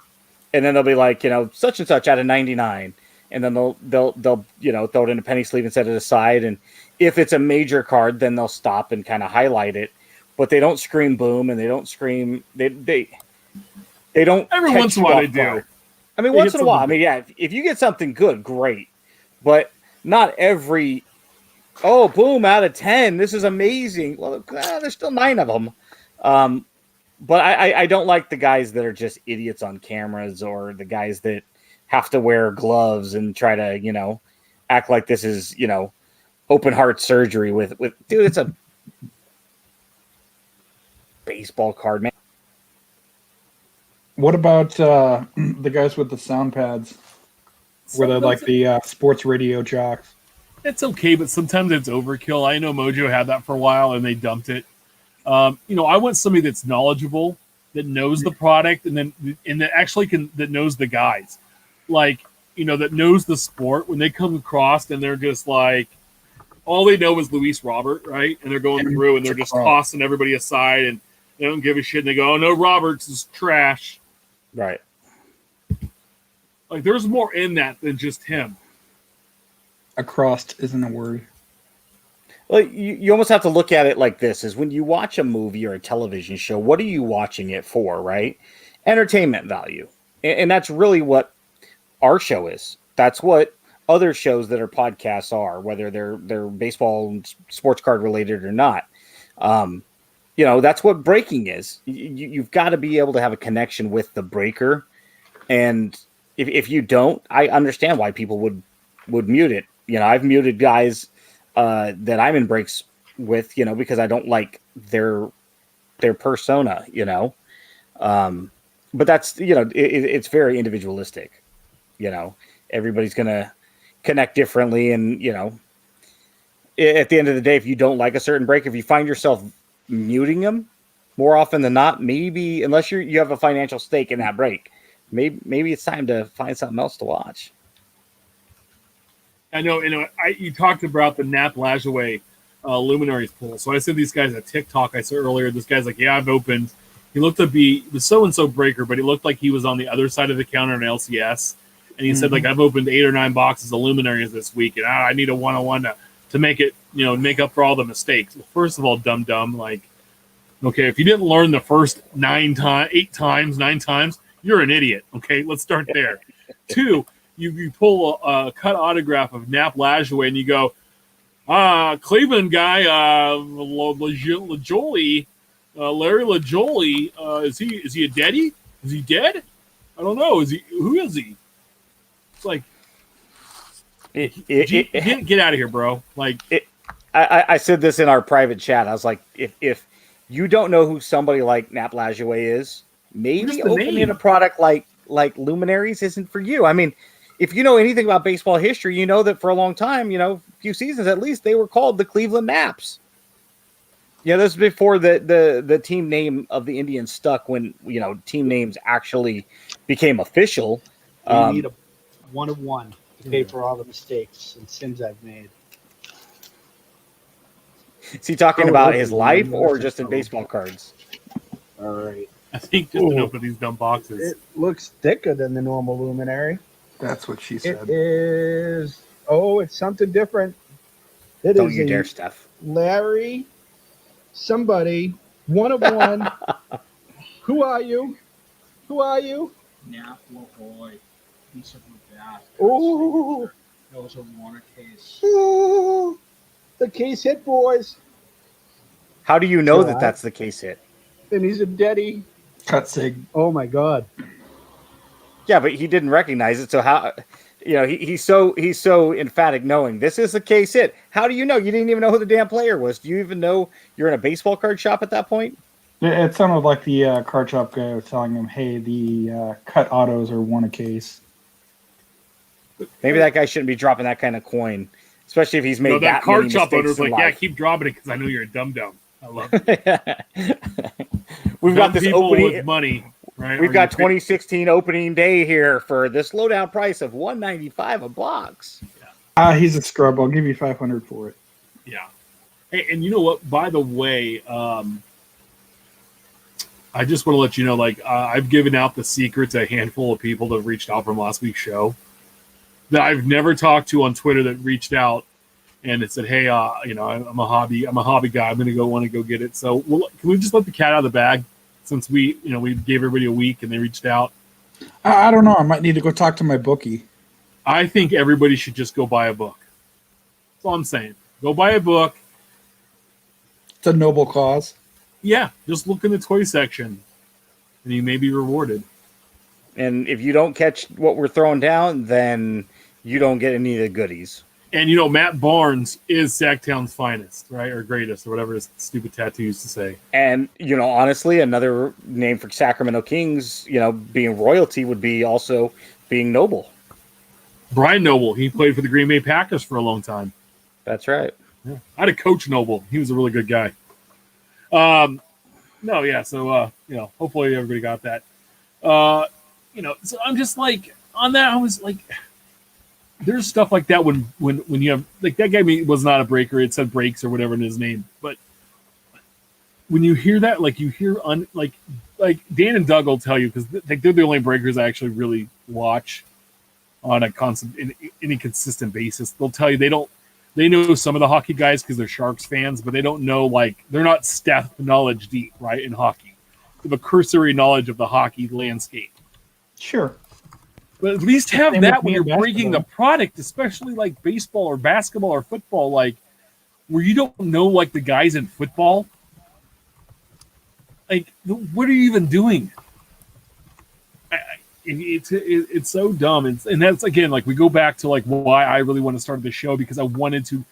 and then they'll be like, such and such out of 99. And then they'll throw it in a penny sleeve and set it aside. And if it's a major card, then they'll stop and kind of highlight it. But they don't scream boom, and they don't scream. They don't. every catch once in a you while off they do. guard. I mean, They once get in a while. I something mean, yeah. If you get something good, great. But not every. Oh, boom! Out of 10, this is amazing. Well, there's still 9 of them. But I don't like the guys that are just idiots on cameras, or the guys that have to wear gloves and try to, act like this is, open heart surgery with dude, it's a baseball card, man. What about the guys with the sound pads, where they're like the sports radio jocks? It's okay, but sometimes it's overkill. I know Mojo had that for a while and they dumped it. I want somebody that's knowledgeable, that knows the product, and that actually that knows the guys. That knows the sport. When they come across and they're just like, all they know is Luis Robert, right? And they're going through and they're just tossing everybody aside and they don't give a shit. And they go, oh no, Roberts is trash. Right. There's more in that than just him. Across isn't a word. Well, you almost have to look at it like this: is when you watch a movie or a television show, what are you watching it for, right? Entertainment value. And that's really what our show is. That's what other shows that are podcasts are, whether they're baseball and sports card related or not. That's what breaking is. You've got to be able to have a connection with the breaker, and if you don't, I understand why people would mute it. I've muted guys that I'm in breaks with, because I don't like their persona, but that's, it's very individualistic. Everybody's going to connect differently. And, at the end of the day, if you don't like a certain break, if you find yourself muting them more often than not, maybe unless you have a financial stake in that break, maybe it's time to find something else to watch. I know, you talked about the Nap Lajoie Luminaries pool. So I sent these guys a TikTok I saw earlier. This guy's like, yeah, I've opened. He looked to be the so-and-so breaker, but he looked like he was on the other side of the counter in LCS. And he said, like, I've opened 8 or 9 boxes of Luminaries this week, and I need a one-on-one to make it, make up for all the mistakes. Well, first of all, dumb, like, okay, if you didn't learn the first 9 times, you're an idiot. Okay, let's start there. 2, you pull a cut autograph of Nap Lajoie and you go, Cleveland guy, LaJolie, Larry LaJolie, is he a deadie? Is he dead? I don't know. Who is he? It's like, get out of here, bro. Like, I said this in our private chat. I was like, if you don't know who somebody like Nap Lajoie is, maybe opening a product like Luminaries isn't for you. I mean, if you know anything about baseball history, you know that for a long time, a few seasons at least, they were called the Cleveland Naps. This was before the team name of the Indians stuck, when team names actually became official. We need a 1 of 1 to pay for all the mistakes and sins I've made. Is he talking about his life or just in baseball cards? All right. I think just to open these dumb boxes. It looks thicker than the normal Luminary. That's what she said. It is. Oh, it's something different. Don't you dare, Steph. Larry, somebody, 1 of 1. Who are you? Who are you? Nap LaJoie. Piece of that. Oh, That was a Warner case. oh, the case hit, boys. How do you know Yeah. that's the case hit? And he's a deadie. Cut sig. Oh my God. Yeah, but he didn't recognize it. So how? He's so emphatic knowing this is a case hit. How do you know? You didn't even know who the damn player was. Do you even know you're in a baseball card shop at that point? It sounded like the card shop guy was telling him, hey, the cut autos are 1 a case. Maybe that guy shouldn't be dropping that kind of coin, especially if he's made That that card many shop owner's mistakes like, in yeah, life. keep dropping it because I know you're a dum-dum. I love it. We've got this people opening. with money, right? We've Or got you 2016 opening day here for this low down price of $195 a box. He's a scrub. I'll give you 500 for it. Yeah. Hey, and you know what? By the way, I just want to let you know, I've given out the secret to a handful of people that reached out from last week's show that I've never talked to on Twitter that reached out and it said, hey, I'm a hobby guy. I'm going to want to go get it. So can we just let the cat out of the bag since we gave everybody a week and they reached out? I don't know. I might need to go talk to my bookie. I think everybody should just go buy a book. That's all I'm saying. Go buy a book. It's a noble cause. Yeah, just look in the toy section and you may be rewarded. And if you don't catch what we're throwing down, then you don't get any of the goodies. And, Matt Barnes is Sacktown's finest, right? Or greatest, or whatever his stupid tattoo used to say. And, honestly, another name for Sacramento Kings, being royalty would be also being noble. Brian Noble, he played for the Green Bay Packers for a long time. That's right. Yeah. I had a coach Noble. He was a really good guy. So hopefully everybody got that. So I'm just like, on that, I was like, there's stuff like that when you have, like, that guy was not a breaker. It said breaks or whatever in his name. But when you hear that, like, you hear, like Dan and Doug will tell you, because they're the only breakers I actually really watch on a constant, in any consistent basis. They'll tell you they know some of the hockey guys because they're Sharks fans, but they don't know, like, they're not Steph knowledge deep, right, in hockey. They have a cursory knowledge of the hockey landscape. Sure. But at least have Same that with when me you're in breaking the basketball. product, especially like baseball or basketball or football, like where you don't know like the guys in football. Like, what are you even doing? It's so dumb, and that's again like we go back to like why I really want to start the show, because I wanted to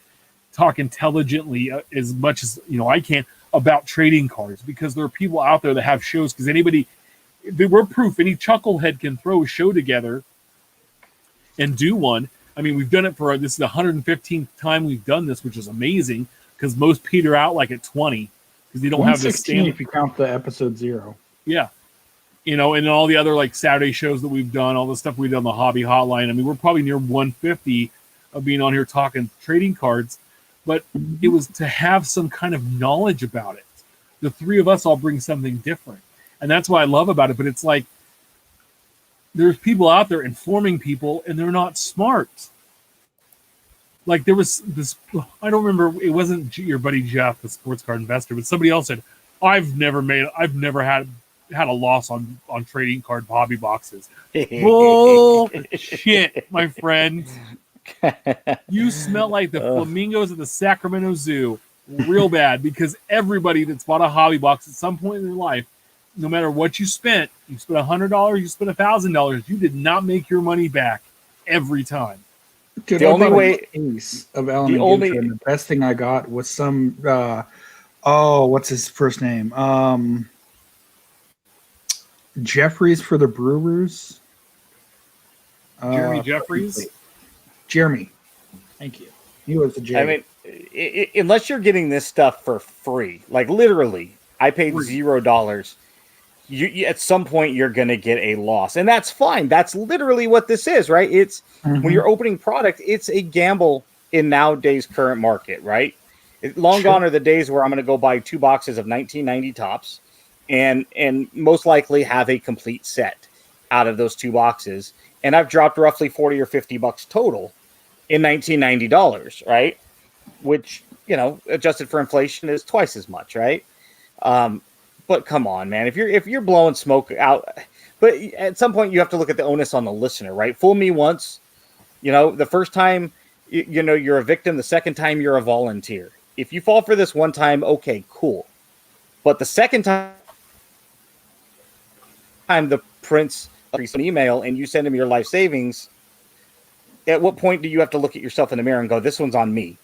talk intelligently as much as I can about trading cards, because there are people out there that have shows, because we're proof any chucklehead can throw a show together and do one. I mean, we've done it this is the 115th time we've done this, which is amazing, because most peter out like at 20 because they don't have this 116 standard. if you count the episode 0. Yeah. And all the other like Saturday shows that we've done, all the stuff we did on the Hobby Hotline. I mean, we're probably near 150 of being on here talking trading cards, but it was to have some kind of knowledge about it. The three of us all bring something different, and that's what I love about it. But it's like there's people out there informing people, and they're not smart. Like there was this, I don't remember, it wasn't your buddy Jeff, the sports card investor, but somebody else said, I've never had a loss on trading card hobby boxes. Bullshit, my friend. You smell like the flamingos at the Sacramento Zoo real bad, because everybody that's bought a hobby box at some point in their life, no matter what you spent $100, you spent $1,000, you did not make your money back every time. Dude, The I only bought a way- case of Alan the and only- Ginter, and the best thing I got was some what's his first name? Jeffries for the Brewers. Jeremy Jeffries. Jeremy. Thank you. He was the J. I mean, unless you're getting this stuff for free, like literally, I paid $0. You at some point you're going to get a loss, and that's fine. That's literally what this is, right? It's when you're opening product, it's a gamble in nowadays current market, right? Long gone are the days where I'm going to go buy 2 boxes of 1990 tops, and most likely have a complete set out of those 2 boxes, and I've dropped roughly $40 or $50 total in $1990, right? Which, adjusted for inflation is twice as much, right? But come on, man, if you're blowing smoke out, but at some point you have to look at the onus on the listener, right? Fool me once, the first time, you're a victim. The second time you're a volunteer. If you fall for this one time, okay, cool. But the second time the prince an email and you send him your life savings, at what point do you have to look at yourself in the mirror and go, this one's on me?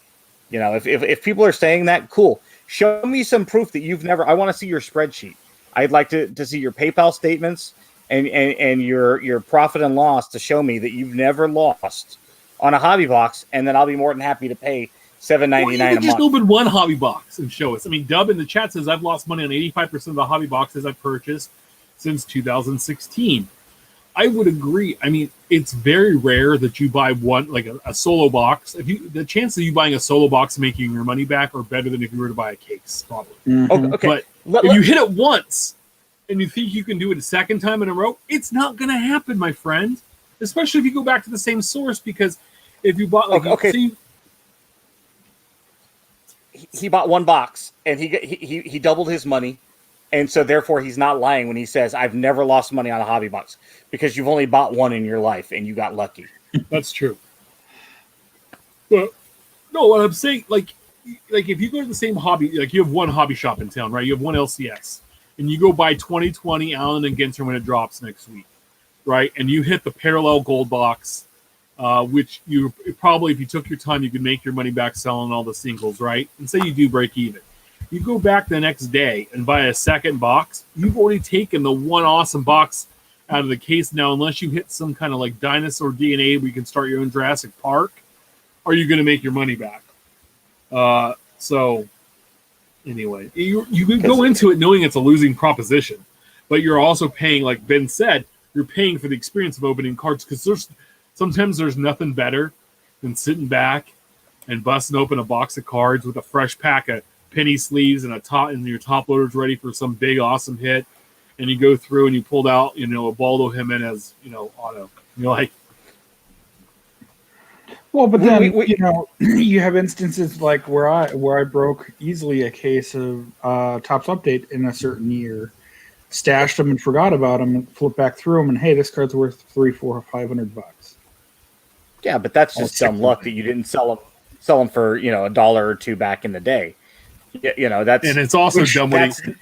If people are saying that, cool. Show me some proof that you've never. I want to see your spreadsheet. I'd like to see your PayPal statements and your profit and loss to show me that you've never lost on a hobby box, and then I'll be more than happy to pay $7.99 a month. Just open one hobby box and show us. I mean, Dub in the chat says I've lost money on 85% of the hobby boxes I've purchased since 2016. I would agree. I mean, it's very rare that you buy one, like a solo box. The chances of you buying a solo box and making your money back are better than if you were to buy a case, probably. Okay. But if you hit it once and you think you can do it a second time in a row, it's not going to happen, my friend. Especially if you go back to the same source, because if you bought he bought 1 box and he doubled his money. And so, therefore, he's not lying when he says, I've never lost money on a hobby box, because you've only bought one in your life and you got lucky. That's true. But, no, what I'm saying, like if you go to the same hobby, like you have one hobby shop in town, right? You have one LCS, and you go buy 2020 Allen and Ginter when it drops next week, right? And you hit the parallel gold box, which you probably, if you took your time, you could make your money back selling all the singles, right? And say you do break even. You go back the next day and buy a second box, you've already taken the one awesome box out of the case. Now, unless you hit some kind of like dinosaur DNA where you can start your own Jurassic Park, are you going to make your money back? So, anyway, you go into it knowing it's a losing proposition, but you're also paying, like Ben said, you're paying for the experience of opening cards, because sometimes there's nothing better than sitting back and busting open a box of cards with a fresh pack of penny sleeves and your top loader's ready for some big awesome hit, and you go through and you pulled out a Baldo Jimenez auto. You're like, well, but then you have instances like where I broke easily a case of Topps Update in a certain year stashed them and forgot about them, and flip back through them, and hey, this card's worth $300, $400, $500. Yeah, but that's I'll just stick dumb with luck it. that you didn't sell them for a dollar or two back in the day. That's And it's also Which- dumb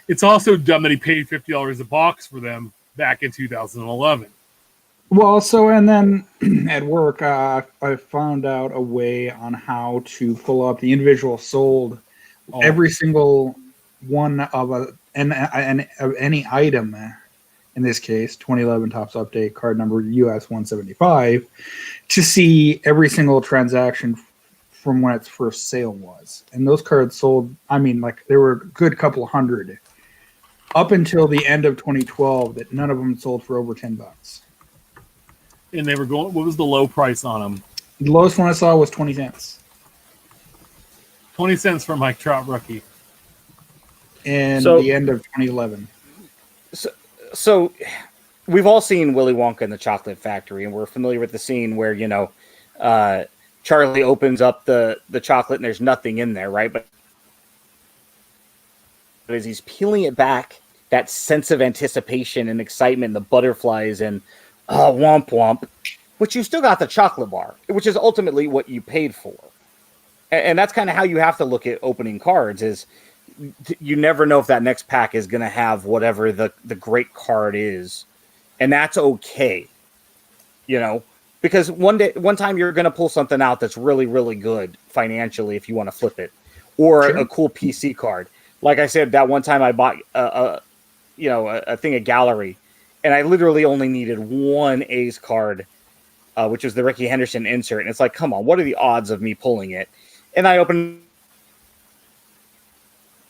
it's also dumb that he paid $50 a box for them back in 2011. Well, so and then at work, I found out a way on how to pull up the individual sold Oh. every single one of of any item. In this case, 2011 Topps Update card number US 175, to see every single transaction from when its first sale was. And those cards sold, I mean, like there were a good couple hundred up until the end of 2012 that none of them sold for over $10. And they were going, what was the low price on them? The lowest one I saw was 20 cents. 20 cents for Mike Trout rookie. In So- the end of 2011. So we've all seen Willy Wonka and the Chocolate Factory, and we're familiar with the scene where Charlie opens up the chocolate and there's nothing in there, right? But as he's peeling it back, that sense of anticipation and excitement, the butterflies and womp womp, which you still got the chocolate bar, which is ultimately what you paid for. And that's kind of how you have to look at opening cards is you never know if that next pack is going to have whatever the great card is. And that's okay. Because one time you're going to pull something out that's really, really good financially if you want to flip it, or Sure. a cool PC card. Like I said, that one time I bought a thing at Gallery, and I literally only needed one A's card, which was the Ricky Henderson insert. And it's like, come on, what are the odds of me pulling it? And I opened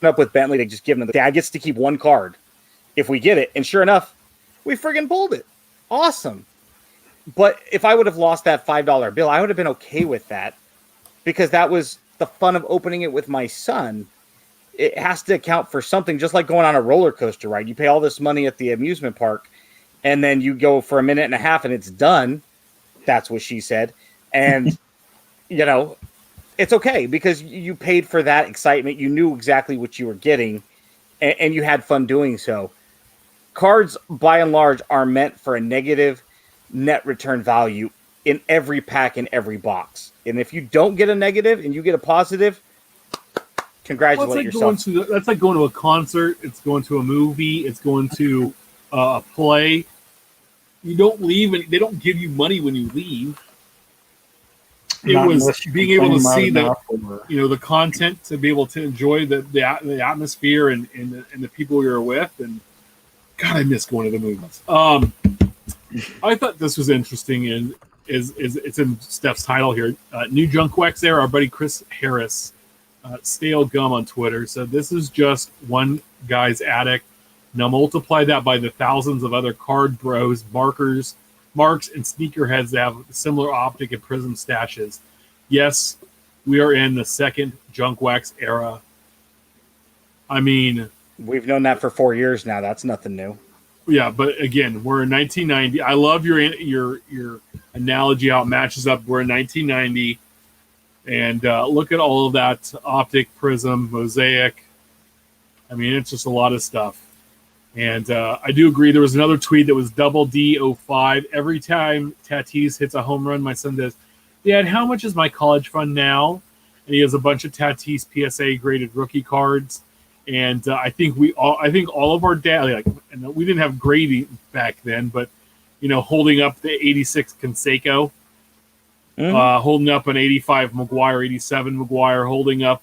up with Bentley to just give him Dad gets to keep one card if we get it. And sure enough, we friggin' pulled it. Awesome. But if I would have lost that $5 bill, I would have been okay with that because that was the fun of opening it with my son. It has to account for something, just like going on a roller coaster ride. You pay all this money at the amusement park, and then you go for a minute and a half and it's done. That's what she said. And, it's okay because you paid for that excitement. You knew exactly what you were getting, and you had fun doing so. Cards, by and large, are meant for a negative net return value in every pack, in every box. And if you don't get a negative and you get a positive, congratulate yourself. That's like going to a concert. It's going to a movie. It's going to a play. You don't leave, and they don't give you money when you leave. It Not was unless you being able to complain see loud the enough or- the content, to be able to enjoy the atmosphere and the people you're with. And God, I miss going to the movies. I thought this was interesting, and it's in Steph's title here. New Junk Wax there. Our buddy Chris Harris, Stale Gum on Twitter, said this is just one guy's attic. Now multiply that by the thousands of other card bros, marks, and sneakerheads that have similar optic and prism stashes. Yes, we are in the second junk wax era. I mean, We've known that for 4 years now. That's nothing new. yeah, but again, we're in 1990. I love your analogy, how it matches up. We're in 1990, and look at all of that optic, prism, mosaic. I mean, it's just a lot of stuff. And I do agree. There was another tweet that was double D05. Every time Tatis hits a home run, my son says, "Dad, how much is my college fund now?" And he has a bunch of Tatis PSA graded rookie cards. And I think all of our dad, and we didn't have grading back then, but holding up the 86 Canseco, holding up an 85 McGuire, 87 McGuire, holding up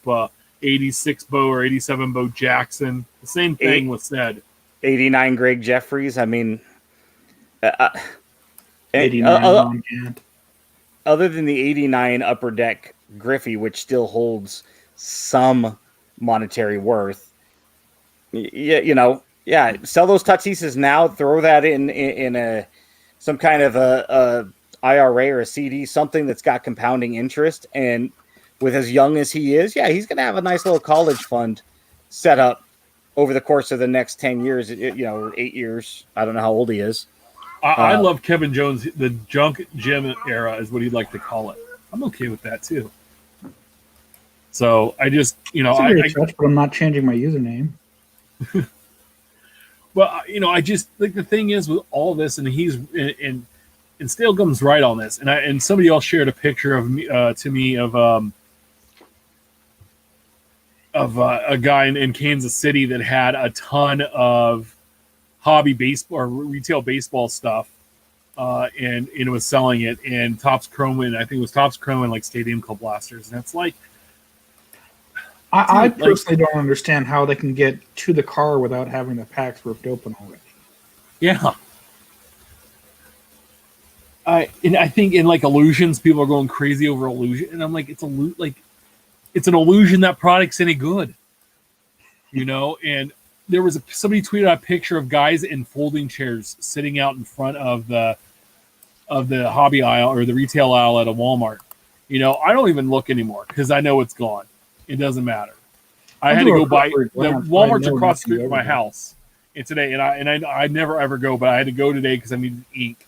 86 Bo or 87 Bo Jackson. The same thing was said. 89 Greg Jeffries. I mean, 89 on hand. other than the 89 Upper Deck Griffey, which still holds some monetary worth, sell those Tatises now. Throw that in some kind of a IRA or a CD, something that's got compounding interest. And with as young as he is, he's going to have a nice little college fund set up over the course of the next 10 years, 8 years. I don't know how old he is. I love Kevin Jones. The junk gym era is what he'd like to call it. I'm okay with that too. So I just, It's a great touch, but I'm not changing my username. Well, I just like the thing is with all this, and and Stalegum's right on this, and somebody else shared a picture of me to me of a guy in Kansas City that had a ton of hobby baseball or retail baseball stuff, and it was selling it, and Topps Chrome, and I think it was Topps Chrome and like Stadium Club blasters, and it's like, I dude, personally don't understand how they can get to the car without having the packs ripped open already. yeah. I think in like illusions, people are going crazy over illusion, and I'm like, it's an illusion that product's any good, And there was somebody tweeted a picture of guys in folding chairs sitting out in front of the hobby aisle or the retail aisle at a Walmart. I don't even look anymore because I know it's gone. It doesn't matter. I had to go buy the Walmart's across the street from my house, and today, and I never ever go, but I had to go today because I needed ink.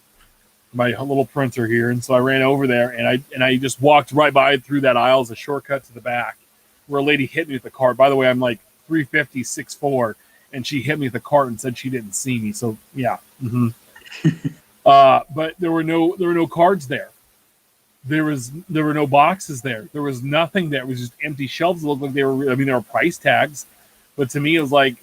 My little printer here, and so I ran over there, and I just walked right by through that aisle as a shortcut to the back, where a lady hit me with the cart. By the way, I'm like 350, 6'4", and she hit me with the cart and said she didn't see me. So yeah, but there were no cards there. There were no boxes there. There was nothing there. It was just empty shelves. It looked like there were price tags, but to me it was like,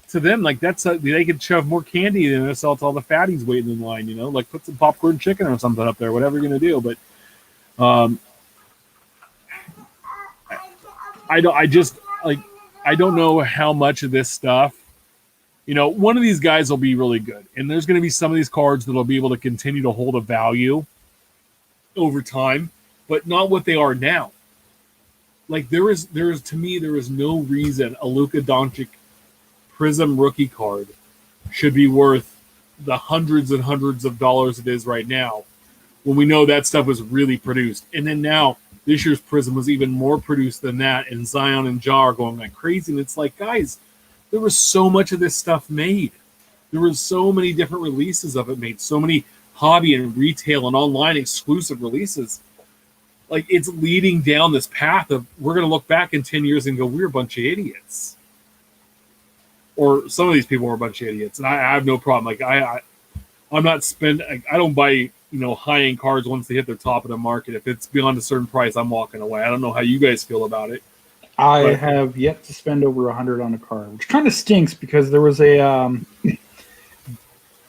to them, like they could shove more candy than this sell to all the fatties waiting in line, like put some popcorn chicken or something up there, whatever you're gonna do. But I don't know how much of this stuff, one of these guys will be really good, and there's gonna be some of these cards that'll be able to continue to hold a value over time, but not what they are now. Like there is to me, there is no reason a Luka Doncic Prism rookie card should be worth the hundreds and hundreds of dollars it is right now, when we know that stuff was really produced. And then now this year's Prism was even more produced than that, and Zion and Ja are going like crazy. And it's like, guys, there was so much of this stuff made. There was so many different releases of it made, so many hobby and retail and online exclusive releases. Like, it's leading down this path of, we're going to look back in 10 years and go, we're a bunch of idiots. Or some of these people were a bunch of idiots, and I have no problem. Like I'm not spending. I don't buy high-end cars once they hit the top of the market. If it's beyond a certain price, I'm walking away. I don't know how you guys feel about it. I have yet to spend over $100 on a car, which kind of stinks because there was a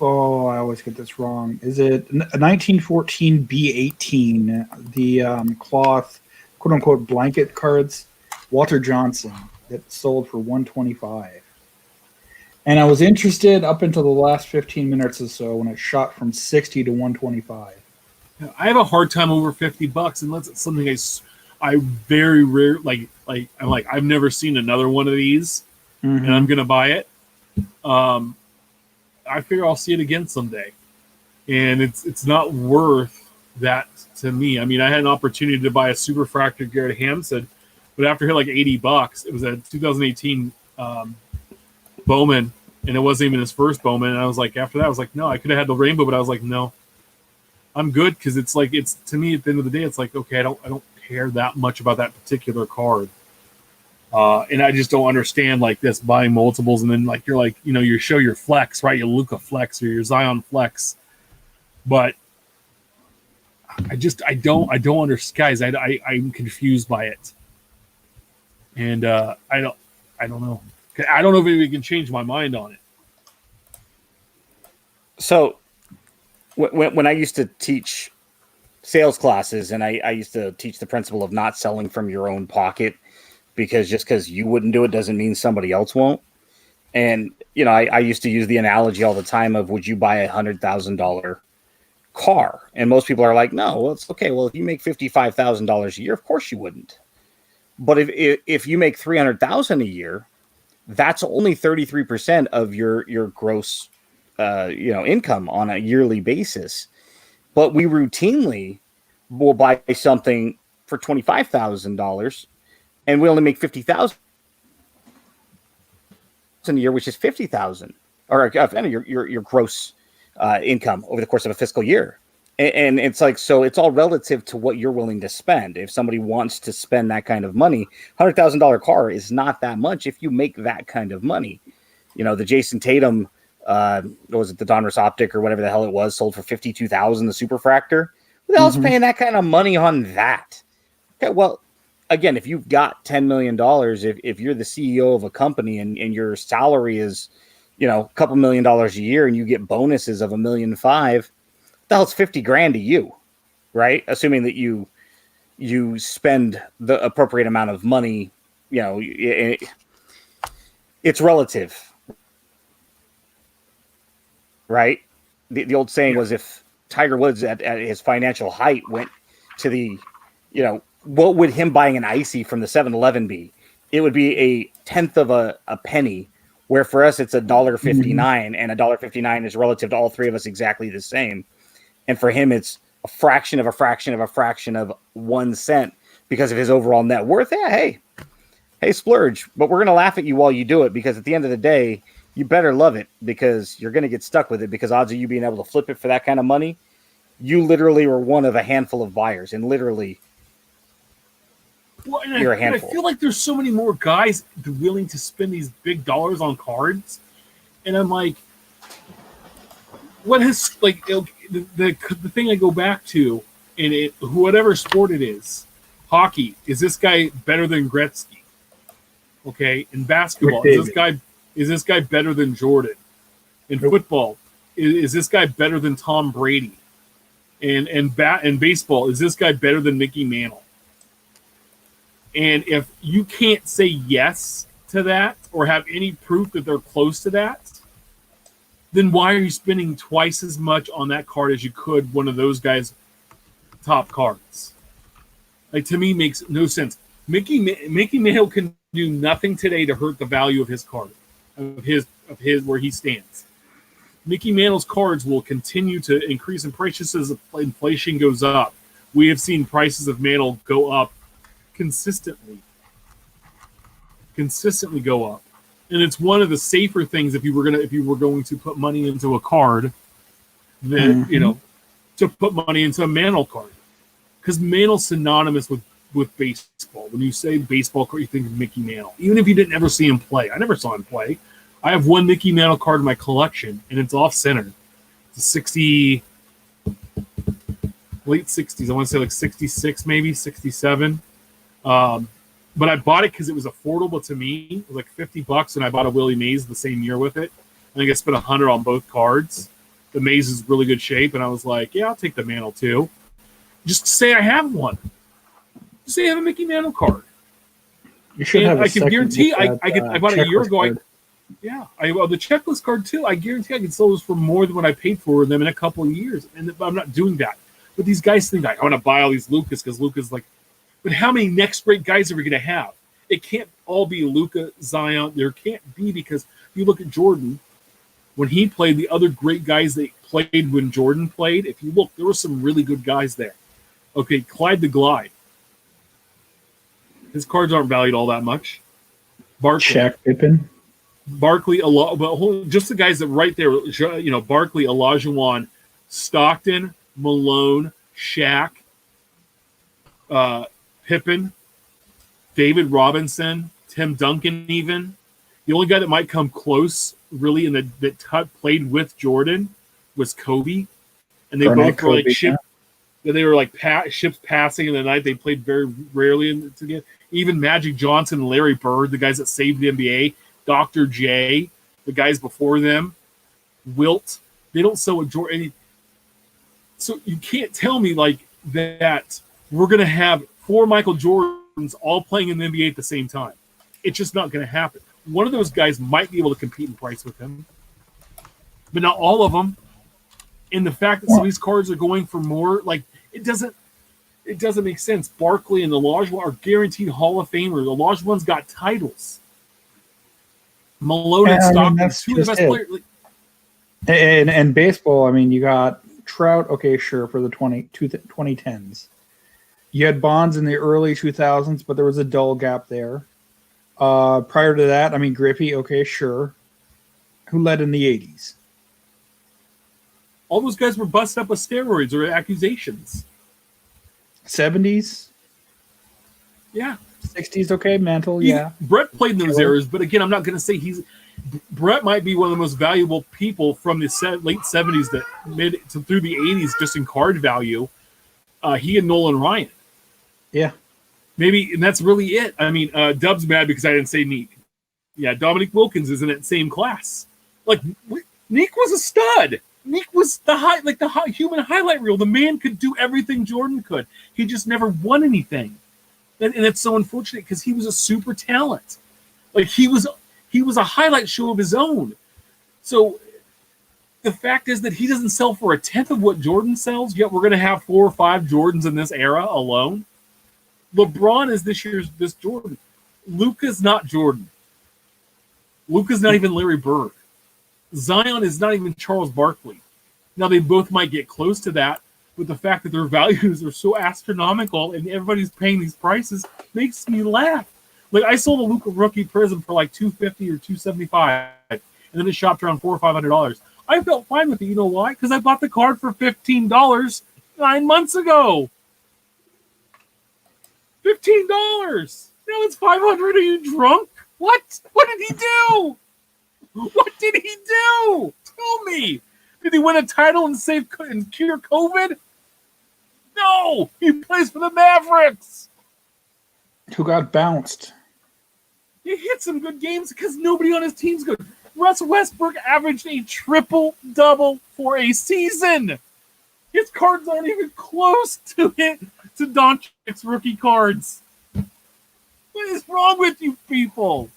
oh, I always get this wrong. Is it a 1914 B18, the cloth quote-unquote blanket cards, Walter Johnson, that sold for $125. And I was interested up until the last 15 minutes or so when it shot from 60 to 125. I have a hard time over $50 unless it's something I very rare I'm like, I've never seen another one of these, and I'm gonna buy it. I figure I'll see it again someday, and it's not worth that to me. I mean, I had an opportunity to buy a Superfractor Garrett Hampson, but after it hit like $80, it was a 2018 Bowman, and it wasn't even his first Bowman. And I was like, after that, I was like, no, I could have had the rainbow, but I was like, no, I'm good, because it's like, it's, to me at the end of the day, it's like, okay, I don't care that much about that particular card, and I just don't understand like this buying multiples, and then like you're like, you show your flex, right, your Luka flex or your Zion flex, but I don't understand, guys. I'm confused by it, and I don't know. I don't know if we can change my mind on it. So when I used to teach sales classes, and I used to teach the principle of not selling from your own pocket, because just because you wouldn't do it doesn't mean somebody else won't. And, I used to use the analogy all the time of, would you buy $100,000 car? And most people are like, no, well, it's okay. Well, if you make $55,000 a year, of course you wouldn't. But if you make $300,000 a year, that's only 33% of your gross, income on a yearly basis. But we routinely will buy something for $25,000, and we only make $50,000 a year, which is $50,000, or your gross income over the course of a fiscal year. And it's like, so it's all relative to what you're willing to spend. If somebody wants to spend that kind of money, $100,000 car is not that much if you make that kind of money. The Jason Tatum, what was it, the Donruss Optic or whatever the hell it was, sold for $52,000. The Superfractor. Who the hell's paying that kind of money on that? Okay, well, again, if you've got $10 million, if you're the CEO of a company and your salary is, a couple $1 million a year and you get bonuses of $1.5 million, the hell's $50,000 to you, right? Assuming that you spend the appropriate amount of money, it's relative, right? The old saying was, if Tiger Woods at his financial height went to the, what would him buying an icy from the 7-Eleven be? It would be a tenth of a penny, where for us it's $1.59, and $1.59 is relative to all three of us exactly the same. And for him, it's a fraction of a fraction of a fraction of 1 cent because of his overall net worth. Yeah, hey, splurge. But we're going to laugh at you while you do it, because at the end of the day, you better love it, because you're going to get stuck with it, because odds of you being able to flip it for that kind of money, you literally were one of a handful of buyers, and literally you're a handful. I feel like there's so many more guys willing to spend these big dollars on cards, and I'm like, what has, like, the thing I go back to, in it, whatever sport it is, hockey, is this guy better than Gretzky? Okay, in basketball, is this guy better than Jordan? In football, is this guy better than Tom Brady? And baseball, is this guy better than Mickey Mantle? And if you can't say yes to that or have any proof that they're close to that, then why are you spending twice as much on that card as you could one of those guys' top cards? Like, to me, makes no sense. Mickey Mantle can do nothing today to hurt the value of his card, of his where he stands. Mickey Mantle's cards will continue to increase in price just as inflation goes up. We have seen prices of Mantle go up consistently go up, and it's one of the safer things if you were going to put money into a card, that to put money into a Mantle card, because Mantle's synonymous with baseball. When you say baseball card, you think of Mickey Mantle, even if you didn't ever see him play. I never saw him play. I have one Mickey Mantle card in my collection, and it's off center. It's a late 60s. I want to say like 66, maybe 67. But I bought it because it was affordable to me. It was like $50, and I bought a Willie Mays the same year with it. I think I spent $100 on both cards. The Mays is really good shape, and I was like, yeah, I'll take the Mantle too. Just say I have one. Just say I have a Mickey Mantle card. You should have. I can guarantee. I bought it a year ago. The checklist card too. I guarantee I can sell those for more than what I paid for them in a couple of years, and I'm not doing that. But these guys think I want to buy all these Lucas because Lucas like. But how many next great guys are we going to have? It can't all be Luka, Zion. There can't be, because if you look at Jordan, when he played, the other great guys that played when Jordan played, if you look, there were some really good guys there. Okay, Clyde the Glide. His cards aren't valued all that much. Barkley. Shaq Pippen. Barkley, but just the guys that right there, Barkley, Olajuwon, Stockton, Malone, Shaq, Pippen, David Robinson, Tim Duncan even. The only guy that might come close, really, that played with Jordan was Kobe. And they both were like ships. They were like ships passing in the night. They played very rarely together. Even Magic Johnson and Larry Bird, the guys that saved the NBA, Dr. J, the guys before them, Wilt, they don't sell with Jordan. So you can't tell me like that we're going to have 4 Michael Jordans all playing in the NBA at the same time. It's just not going to happen. One of those guys might be able to compete in price with him, but not all of them. And the fact that some of these cards are going for more, like, it doesn't make sense. Barkley and Olajuwon are guaranteed Hall of Famers. Olajuwon's got titles. Malone and Stockton, two of the best players. And baseball, I mean, you got Trout, okay, sure, for the 2010s. You had Bonds in the early 2000s, but there was a dull gap there. Prior to that, I mean, Griffey, okay, sure. Who led in the 80s? All those guys were busted up with steroids or accusations. 70s? Yeah. 60s, okay, Mantle, yeah. Brett played in those eras, but again, I'm not going to say Brett might be one of the most valuable people from the late 70s that mid to through the 80s, just in card value. He and Nolan Ryan. Yeah. Maybe, and that's really it. I mean, Dub's mad because I didn't say Neek. Yeah, Dominique Wilkins is in that same class. Like, Neek was a stud. Neek was the human highlight reel. The man could do everything Jordan could. He just never won anything. And it's so unfortunate because he was a super talent. Like, he was a highlight show of his own. So the fact is that he doesn't sell for a tenth of what Jordan sells, yet we're going to have 4 or 5 Jordans in this era alone. LeBron is this Jordan. Luka's not Jordan. Luka's not even Larry Bird. Zion is not even Charles Barkley. Now, they both might get close to that, but the fact that their values are so astronomical and everybody's paying these prices makes me laugh. Like, I sold a Luka rookie Prism for like $250 or $275, and then it shopped around $400 or $500. I felt fine with it. You know why? Because I bought the card for $15 9 months ago. $15. Now it's $500. Are you drunk? What? What did he do? What did he do? Tell me. Did he win a title and cure COVID? No. He plays for the Mavericks. Who got bounced? He hit some good games because nobody on his team's good. Russ Westbrook averaged a triple-double for a season. His cards aren't even close to Doncic's rookie cards. What is wrong with you people?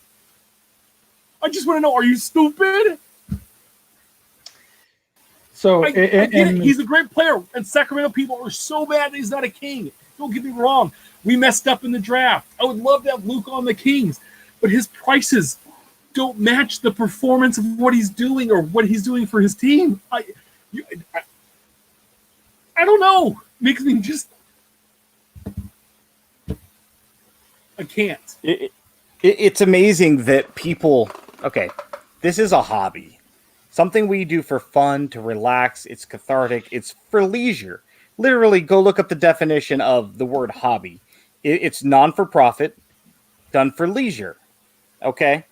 I just want to know, are you stupid? So, I get it. He's a great player, and Sacramento people are so mad that he's not a King. Don't get me wrong. We messed up in the draft. I would love to have Luke on the Kings, but his prices don't match the performance of what he's doing or what he's doing for his team. I don't know. Makes me just... I can't. It's amazing that people... Okay, this is a hobby. Something we do for fun, to relax. It's cathartic. It's for leisure. Literally, go look up the definition of the word hobby. It's non-for-profit, done for leisure. Okay?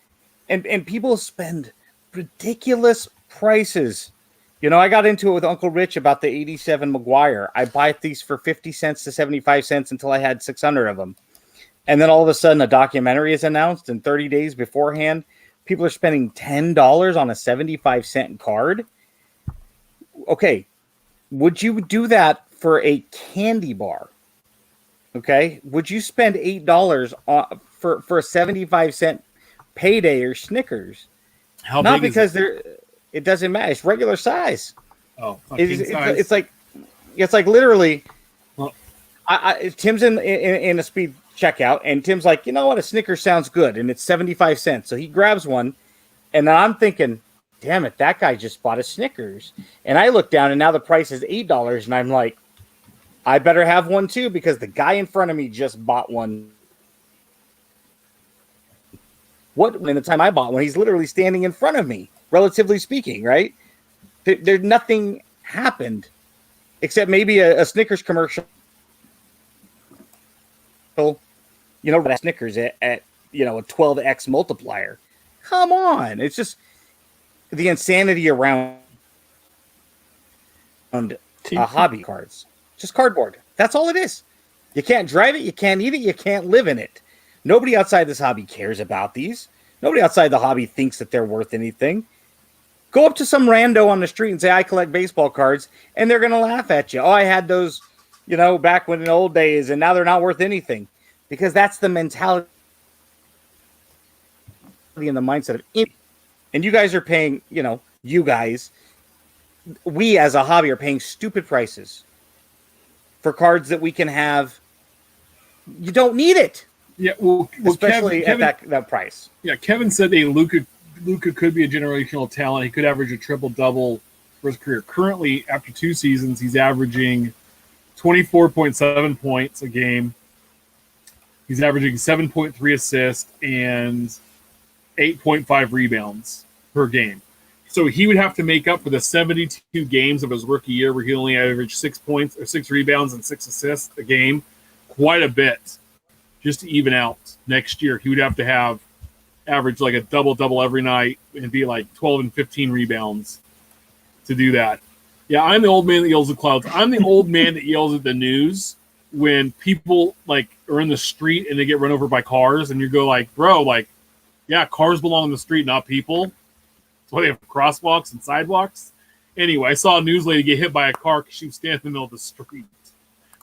And people spend ridiculous prices. You know, I got into it with Uncle Rich about the 87 Maguire. I buy these for 50 cents to 75 cents until I had 600 of them. And then all of a sudden, a documentary is announced, and 30 days beforehand, people are spending $10 on a 75-cent card. Okay, would you do that for a candy bar? Okay, would you spend $8 for a 75-cent payday or Snickers? How Not big because is it doesn't matter. It's regular size. Oh, It's like literally. Well, Tim's in a speed checkout, and Tim's like, you know what, a Snickers sounds good, and it's 75 cents. So he grabs one, and I'm thinking, damn it, that guy just bought a Snickers. And I look down, and now the price is $8, and I'm like, I better have one too, because the guy in front of me just bought one. In the time I bought one, he's literally standing in front of me, relatively speaking, right? There's nothing happened except maybe a Snickers commercial. You know, that Snickers at a 12x multiplier. Come on. It's just the insanity around hobby cards. Just cardboard. That's all it is. You can't drive it. You can't eat it. You can't live in it. Nobody outside this hobby cares about these. Nobody outside the hobby thinks that they're worth anything. Go up to some rando on the street and say, I collect baseball cards, and they're going to laugh at you. Oh, I had those, back when in the old days, and now they're not worth anything. Because that's the mentality and the mindset of it. And you guys are paying, we as a hobby are paying stupid prices for cards that we can have. You don't need it. Yeah, well especially Kevin, at that price. Yeah, Kevin said Luka could be a generational talent. He could average a triple-double for his career. Currently, after 2 seasons, he's averaging 24.7 points a game. He's averaging 7.3 assists and 8.5 rebounds per game. So he would have to make up for the 72 games of his rookie year where he only averaged 6 points or 6 rebounds and 6 assists a game. Quite a bit just to even out next year. He would have to have average like a double every night and be like 12 and 15 rebounds to do that. Yeah, I'm the old man that yells at clouds. I'm the old man that yells at the news when people like are in the street and they get run over by cars, and you go like, bro, like, yeah, cars belong in the street, not people. That's why they have crosswalks and sidewalks. Anyway, I saw a news lady get hit by a car because she was standing in the middle of the street,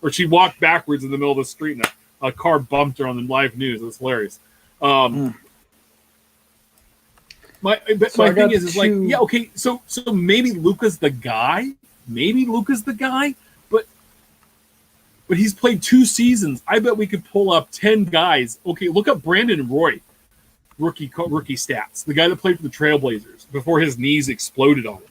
or she walked backwards in the middle of the street and a car bumped her on the live news. It was hilarious. My thing is like, yeah, okay, so maybe Luka's the guy. Maybe Luka's the guy, but he's played 2 seasons. I bet we could pull up 10 guys. Okay, look up Brandon Roy, rookie stats. The guy that played for the Trailblazers before his knees exploded on him.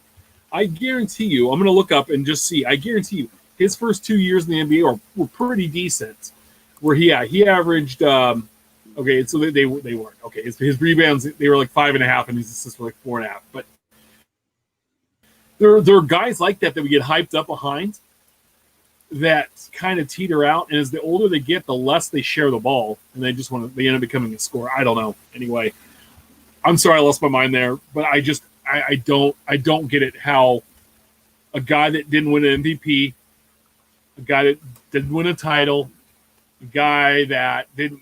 I guarantee you, I'm going to look up and just see. I guarantee you, his first 2 years in the NBA were pretty decent. Where he averaged. Okay, so they weren't. Okay, his rebounds, they were like 5.5, and his assists were like 4.5. But there are guys like that we get hyped up behind that kind of teeter out, and as the older they get, the less they share the ball, and they end up becoming a scorer. I don't know. Anyway, I'm sorry I lost my mind there, but I don't get it how a guy that didn't win an MVP, a guy that didn't win a title, a guy that didn't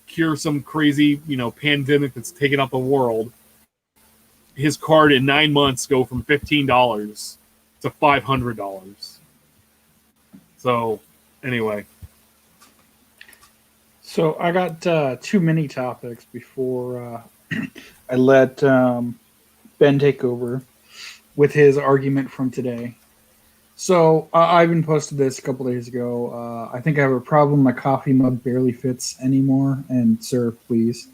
cure some crazy, pandemic that's taken up the world. His card in 9 months go from $15 to $500. So, anyway. So I got 2 mini topics before I let Ben take over with his argument from today. So Ivan posted this a couple days ago. I think I have a problem. My coffee mug barely fits anymore. And sir, please,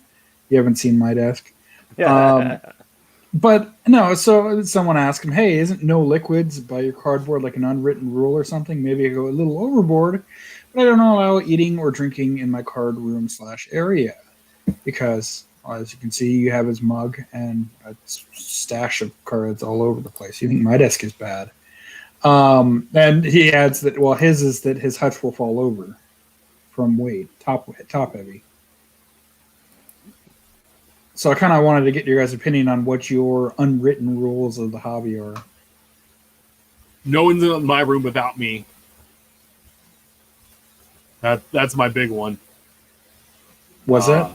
you haven't seen my desk. But no, so someone asked him, hey, isn't no liquids by your cardboard like an unwritten rule or something? Maybe I go a little overboard, but I don't allow eating or drinking in my card room / area because, as you can see, you have his mug and a stash of cards all over the place. You think my desk is bad. And he adds that, well, his is that his hutch will fall over from weight, top heavy. So I kind of wanted to get your guys' opinion on what your unwritten rules of the hobby are. No one's in my room without me. That's my big one. Was that?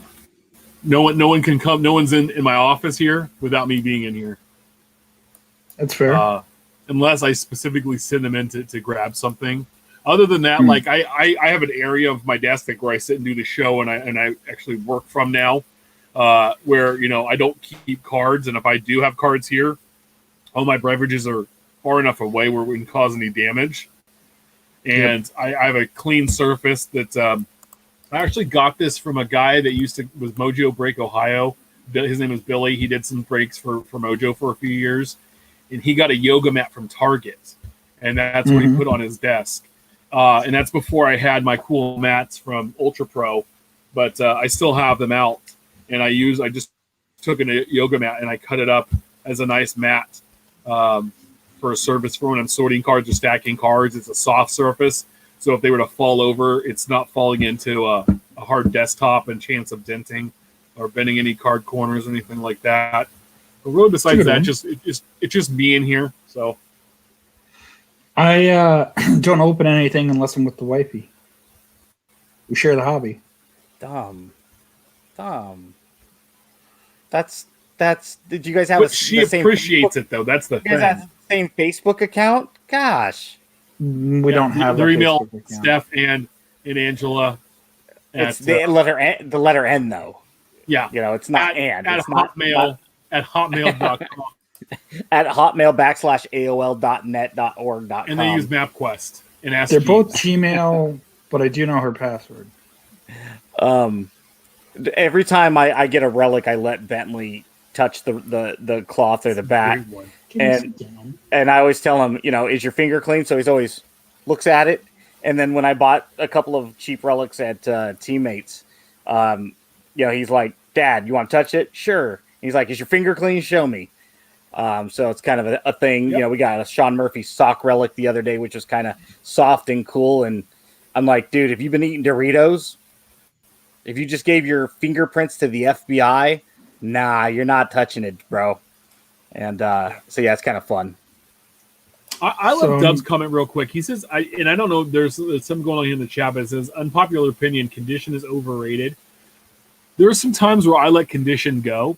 No one can come. No one's in my office here without me being in here. That's fair. Unless I specifically send them in to grab something. Other than that, like I have an area of my desk where I sit and do the show, and I actually work from now, where I don't keep cards, and if I do have cards here, all my beverages are far enough away where it wouldn't cause any damage, and I have a clean surface that I actually got this from a guy that was Mojo Break Ohio. His name was Billy. He did some breaks for Mojo for a few years. And he got a yoga mat from Target, and that's what he put on his desk. And that's before I had my cool mats from Ultra Pro, but I still have them out. And I just took a yoga mat and I cut it up as a nice mat for a service for when I'm sorting cards or stacking cards. It's a soft surface, so if they were to fall over, it's not falling into a hard desktop and chance of denting or bending any card corners or anything like that. But really, besides that, it's just me in here. So I don't open anything unless I'm with the wifey. We share the hobby. Dumb. That's. Did you guys have but she appreciates it though. That's the thing. You guys have the same Facebook account? Gosh, we don't have their email. Facebook account. Steph and Angela. It's the letter N though. Yeah, it's not at it's Hotmail. At hotmail.com. At hotmail /aol.net.org.com. And they use MapQuest and ask. They're both Gmail, but I do know her password. Every time I get a relic, I let Bentley touch the cloth or the bat. And I always tell him, is your finger clean? So he's always looks at it. And then when I bought a couple of cheap relics at Teammates, he's like, Dad, you want to touch it? Sure. He's like, is your finger clean? Show me. So it's kind of a thing. Yep. We got a Sean Murphy sock relic the other day, which was kind of soft and cool. And I'm like, dude, if you've been eating Doritos, if you just gave your fingerprints to the FBI nah, you're not touching it, bro. And so yeah, it's kind of fun. I love So- Dub's comment real quick. He says, I don't know, there's something going on here in the chat, but it says, unpopular opinion, condition is overrated. There are some times where I let condition go.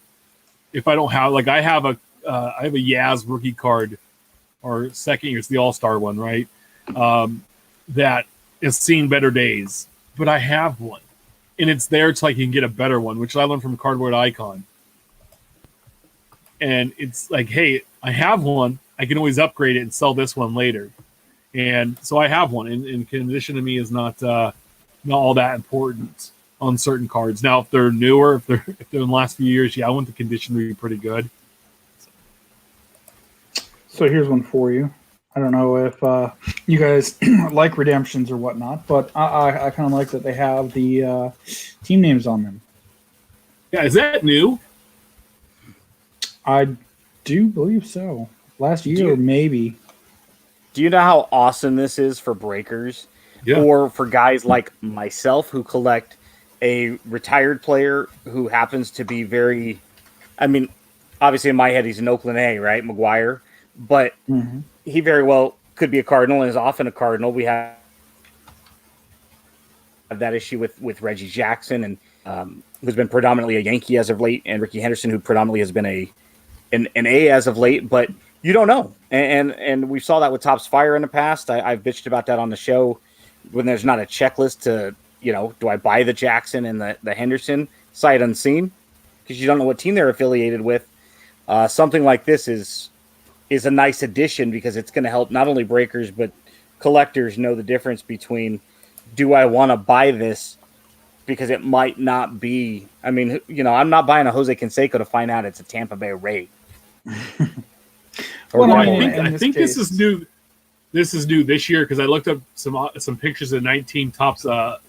If I don't have, like, I have a Yaz rookie card, or second year, it's the All-Star one, right? That has seen better days, but I have one. And it's there so I can get a better one, which I learned from Cardboard Icon. And it's like, hey, I have one. I can always upgrade it and sell this one later. And so I have one. And condition to me is not all that important on certain cards. Now, if they're newer, if they're in the last few years, yeah, I want the condition to be pretty good. So here's one for you. I don't know if you guys like redemptions or whatnot, but I kind of like that they have the team names on them. Yeah, is that new? I do believe so. Last year, maybe. Do you know how awesome this is for breakers? Yeah. Or for guys like myself who collect a retired player who happens to be very, I mean, obviously in my head he's an Oakland A, right? McGuire. But he very well could be a Cardinal and is often a Cardinal. We have that issue with Reggie Jackson, and who's been predominantly a Yankee as of late, and Ricky Henderson, who predominantly has been an A as of late. But you don't know, and we saw that with Topps Fire in the past. I've bitched about that on the show when there's not a checklist to, do I buy the Jackson and the Henderson sight unseen, because you don't know what team they're affiliated with. Something like this is a nice addition because it's going to help not only breakers but collectors know the difference between, do I want to buy this because it might not be. I mean, I'm not buying a Jose Canseco to find out it's a Tampa Bay Ray. Well, I I mean, think, in I this think this case- is new. This is new this year because I looked up some pictures of 19 Topps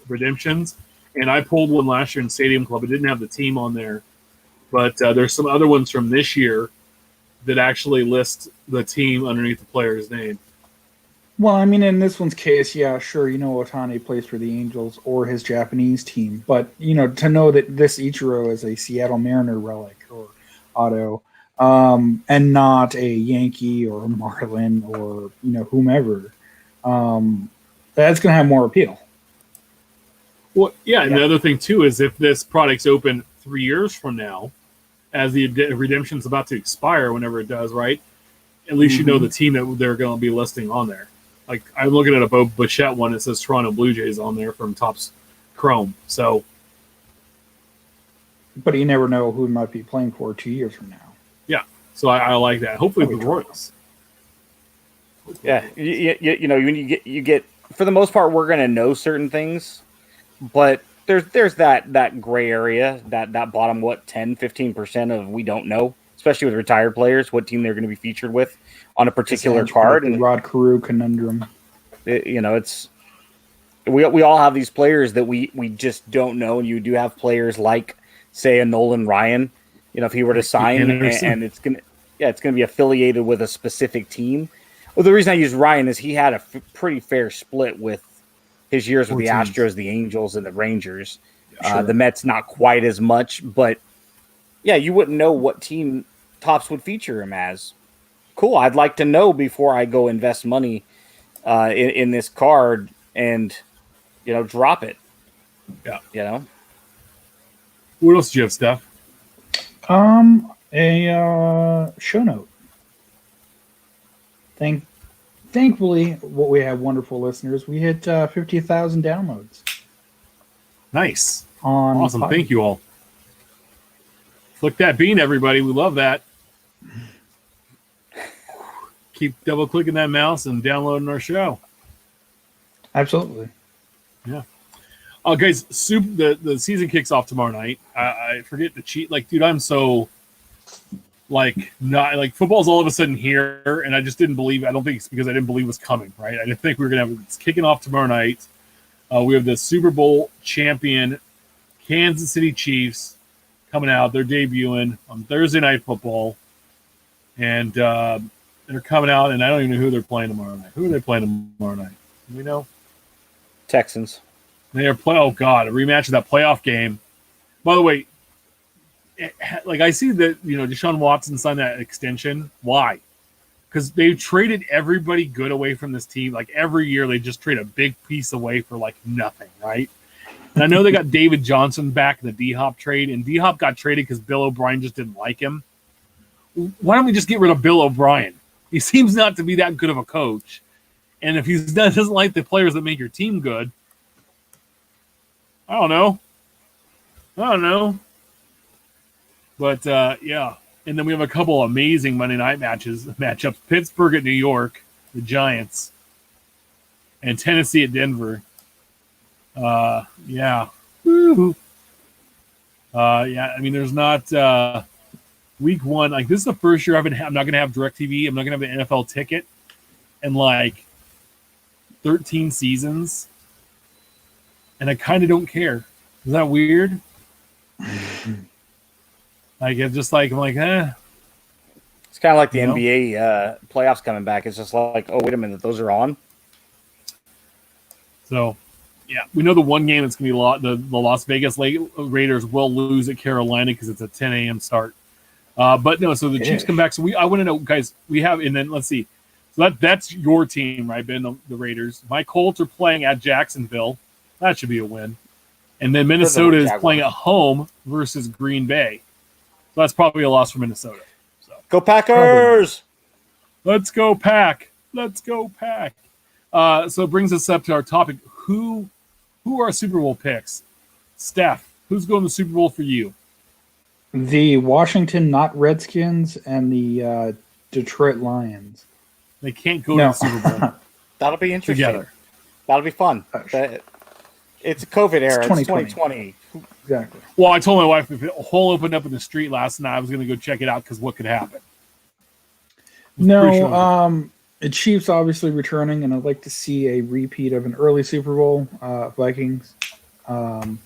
redemptions, and I pulled one last year in Stadium Club. It didn't have the team on there, but there's some other ones from this year that actually list the team underneath the player's name. Well, I mean, in this one's case, yeah, sure, Otani plays for the Angels or his Japanese team, but to know that this Ichiro is a Seattle Mariner relic or auto, and not a Yankee or a Marlin or whomever, that's going to have more appeal. Well, yeah, and Yeah. the other thing too is if this product's open 3 years from now, as the redemption's about to expire, whenever it does, right? At least you know the team that they're going to be listing on there. Like I'm looking at a Bo Bichette one. It says Toronto Blue Jays on there from Topps Chrome. So But you never know who he might be playing for 2 years from now. I like that. Hopefully the Probably Royals. Yeah, when you get for the most part, we're going to know certain things, but there's that gray area, that bottom 10-15% of we don't know, especially with retired players, what team they're going to be featured with on a particular card. The And Rod Carew conundrum. it's we all have these players that we just don't know, and you do have players like, say, a Nolan Ryan. If he were to sign, and it's gonna be affiliated with a specific team. Well, the reason I use Ryan is he had a pretty fair split with his years with the Astros, the Angels, and the Rangers. Sure. The Mets not quite as much, but yeah, you wouldn't know what team Topps would feature him as. Cool, I'd like to know before I go invest money in this card and drop it. Yeah. What else do you have, Steph? A show note. Thankfully, what we have wonderful listeners. We hit 50,000 downloads Nice. on. Awesome. Pod- Thank you all. Flick that bean, everybody. We love that. Keep double clicking that mouse and downloading our show. Absolutely. Guys, the season kicks off tomorrow night. I forget to cheat. Like, dude, I'm so not like football's all of a sudden here, and I just didn't believe. I don't think it's because I didn't believe it was coming. Right? I didn't think we were gonna have it's kicking off tomorrow night. We have the Super Bowl champion Kansas City Chiefs coming out. They're debuting on Thursday Night Football, and they're coming out. And I don't even know who they're playing tomorrow night. Who are they playing tomorrow night? Do we know? Texans. They are a rematch of that playoff game. By the way, like I see that Deshaun Watson signed that extension. Why? Because they traded everybody good away from this team. Like every year, they just trade a big piece away for like nothing, right? And I know they got David Johnson back in the D-Hop trade, and D-Hop got traded because Bill O'Brien just didn't like him. Why don't we just get rid of Bill O'Brien? He seems not to be that good of a coach. And if he doesn't like the players that make your team good, I don't know. But, yeah. And then we have a couple amazing Monday night matchups. Pittsburgh at New York, the Giants, and Tennessee at Denver. Yeah. Woo. Yeah, I mean, there's not week one. Like, this is the first year I'm not going to have DirecTV. I'm not going to have an NFL ticket in, like, 13 seasons. And I kind of don't care. Is that weird? Like, it's just like, I'm like, It's kind of like the You know? NBA playoffs coming back. It's just like, oh, wait a minute, those are on? So, yeah, we know the one game that's going to be the Las Vegas Raiders will lose at Carolina because it's a 10 a.m. start. But no, so the Chiefs come back. So I want to know, guys, we have, and then let's see. So that's your team, right, Ben, the Raiders. My Colts are playing at Jacksonville. That should be a win. And then Minnesota is playing at home versus Green Bay. So that's probably a loss for Minnesota. So Go Packers! let's go Pack. Let's go Pack. So it brings us up to our topic. Who are Super Bowl picks? Steph, who's going to the Super Bowl for you? The Washington not Redskins and the Detroit Lions. They can't go to the Super Bowl That'll be interesting. together. That'll be fun. It's a COVID era. It's 2020. 2020. Exactly. Well, I told my wife if a hole opened up in the street last night, I was going to go check it out because what could happen? Pretty sure. No, the Chiefs obviously returning, and I'd like to see a repeat of an early Super Bowl. Vikings. I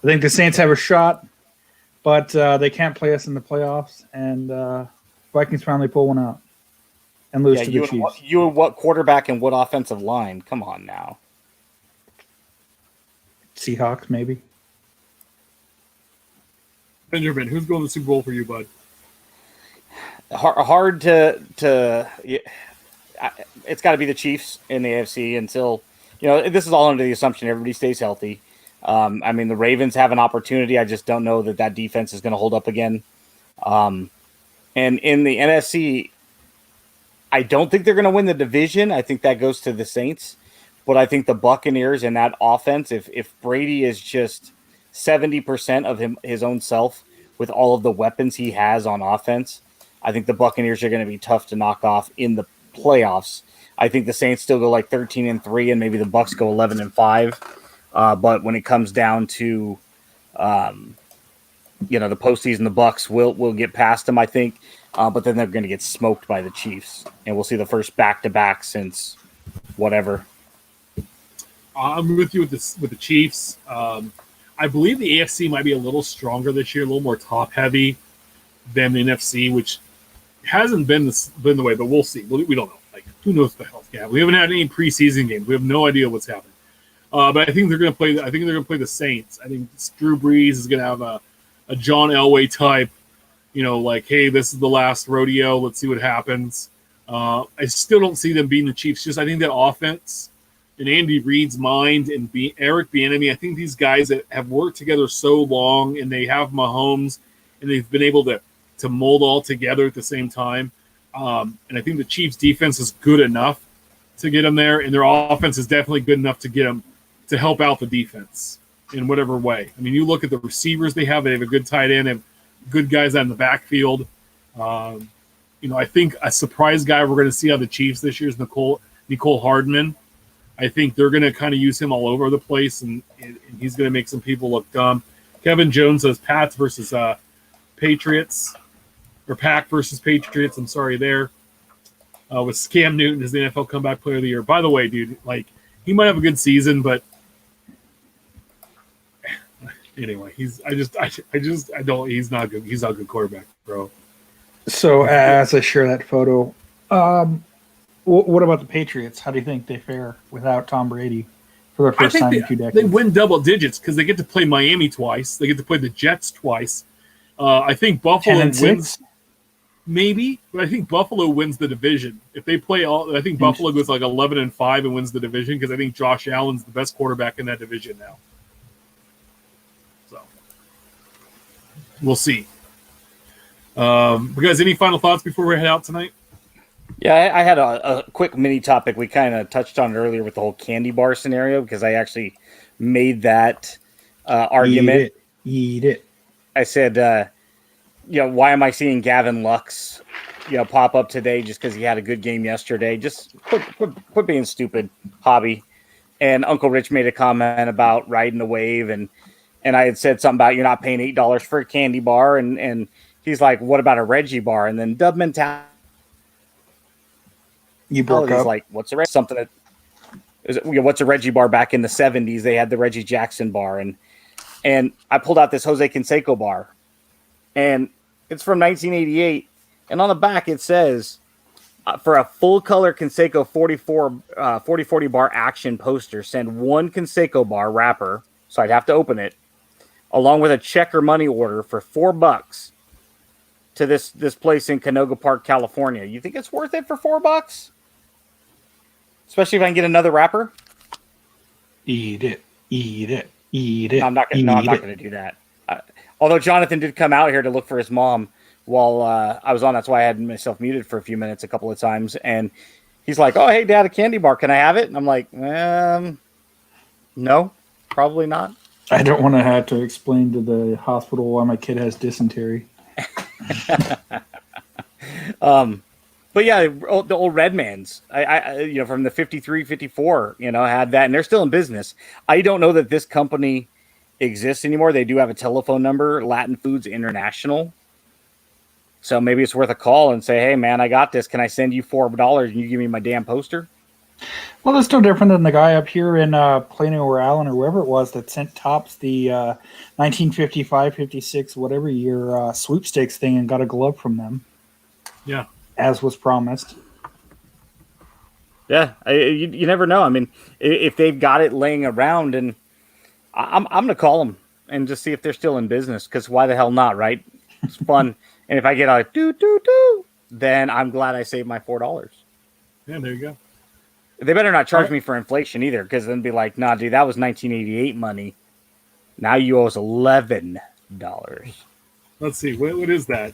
think the Saints have a shot, but they can't play us in the playoffs, and Vikings finally pull one out and lose to the Chiefs. You and what quarterback and what offensive line? Come on now. Seahawks, maybe. Benjamin, who's going to the Super Bowl for you, bud? Hard to it's got to be the Chiefs in the AFC until this is all under the assumption everybody stays healthy. I mean, the Ravens have an opportunity. I just don't know that defense is going to hold up again. And in the NFC, I don't think they're going to win the division. I think that goes to the Saints. But I think the Buccaneers and that offense, if Brady is just 70% of his own self with all of the weapons he has on offense, I think the Buccaneers are going to be tough to knock off in the playoffs. I think the Saints still go like 13-3, and maybe the Bucs go 11-5. But when it comes down to, the postseason, the Bucs will get past them, I think. But then they're going to get smoked by the Chiefs, and we'll see the first back-to-back since whatever. I'm with you with the Chiefs. I believe the AFC might be a little stronger this year, a little more top-heavy than the NFC, which hasn't been the way, but we'll see. We don't know. Like, who knows what the hell's going to happen? We haven't had any preseason games. We have no idea what's happening. But I think they're going to play. I think they're going to play the Saints. I think Drew Brees is going to have a John Elway type. Like, hey, this is the last rodeo. Let's see what happens. I still don't see them beating the Chiefs. Just I think that offense and Andy Reid's mind and Eric Bieniemy. I think these guys that have worked together so long, and they have Mahomes, and they've been able to mold all together at the same time. And I think the Chiefs' defense is good enough to get them there, and their offense is definitely good enough to get them to help out the defense in whatever way. I mean, you look at the receivers they have a good tight end, they have good guys out in the backfield. I think a surprise guy we're going to see on the Chiefs this year is Nicole Hardman. I think they're going to kind of use him all over the place, and he's going to make some people look dumb. Kevin Jones says Pats versus Patriots, or Pack versus Patriots. I'm sorry there. With Cam Newton as the NFL Comeback Player of the Year. By the way, dude, like he might have a good season, but anyway, he's not good. He's not a good quarterback, bro. So as I share that photo, what about the Patriots? How do you think they fare without Tom Brady for the first time in 2 decades? They win double digits because they get to play Miami twice. They get to play the Jets twice. I think Buffalo 10-6. wins, maybe, but I think Buffalo wins the division. If they play all, I think Buffalo goes like 11-5 and wins the division because I think Josh Allen's the best quarterback in that division now. So we'll see. Guys, any final thoughts before we head out tonight? Yeah, I had a quick mini topic. We kind of touched on it earlier with the whole candy bar scenario because I actually made that argument. Eat it. I said, why am I seeing Gavin Lux, pop up today just because he had a good game yesterday? Just quit being stupid, hobby. And Uncle Rich made a comment about riding the wave, and I had said something about you're not paying $8 for a candy bar, and he's like, what about a Reggie bar? And then Dub Mentality. You broke up. Like, what's a something that is it, what's a Reggie bar back in the 70s? They had the Reggie Jackson bar, and I pulled out this Jose Canseco bar, and it's from 1988, and on the back it says for a full color Canseco 4040 bar action poster, send one Canseco bar wrapper, so I'd have to open it, along with a check or money order for $4 to this place in Canoga Park, California. You think it's worth it for $4? Especially if I can get another wrapper. Eat it. No, I'm not going to do that. Although Jonathan did come out here to look for his mom while I was on. That's why I had myself muted for a few minutes a couple of times. And he's like, oh, hey, Dad, a candy bar. Can I have it? And I'm like, no, probably not. I don't want to have to explain to the hospital why my kid has dysentery. But yeah, the old Redmans, I from the 53, 54, had that, and they're still in business. I don't know that this company exists anymore. They do have a telephone number, Latin Foods International. So maybe it's worth a call and say, hey man, I got this. Can I send you $4 and you give me my damn poster? Well, that's no different than the guy up here in Plano or Allen or wherever it was that sent Tops the 1955, 56, whatever year sweepstakes thing and got a glove from them. Yeah. As was promised. Yeah, you never know. I mean, if they've got it laying around, and I'm going to call them and just see if they're still in business, because why the hell not, right? It's fun. And if I get a do, then I'm glad I saved my $4. Yeah, there you go. They better not charge me for inflation either, because then be like, nah, dude, that was 1988 money. Now you owe us $11. Let's see. What is that?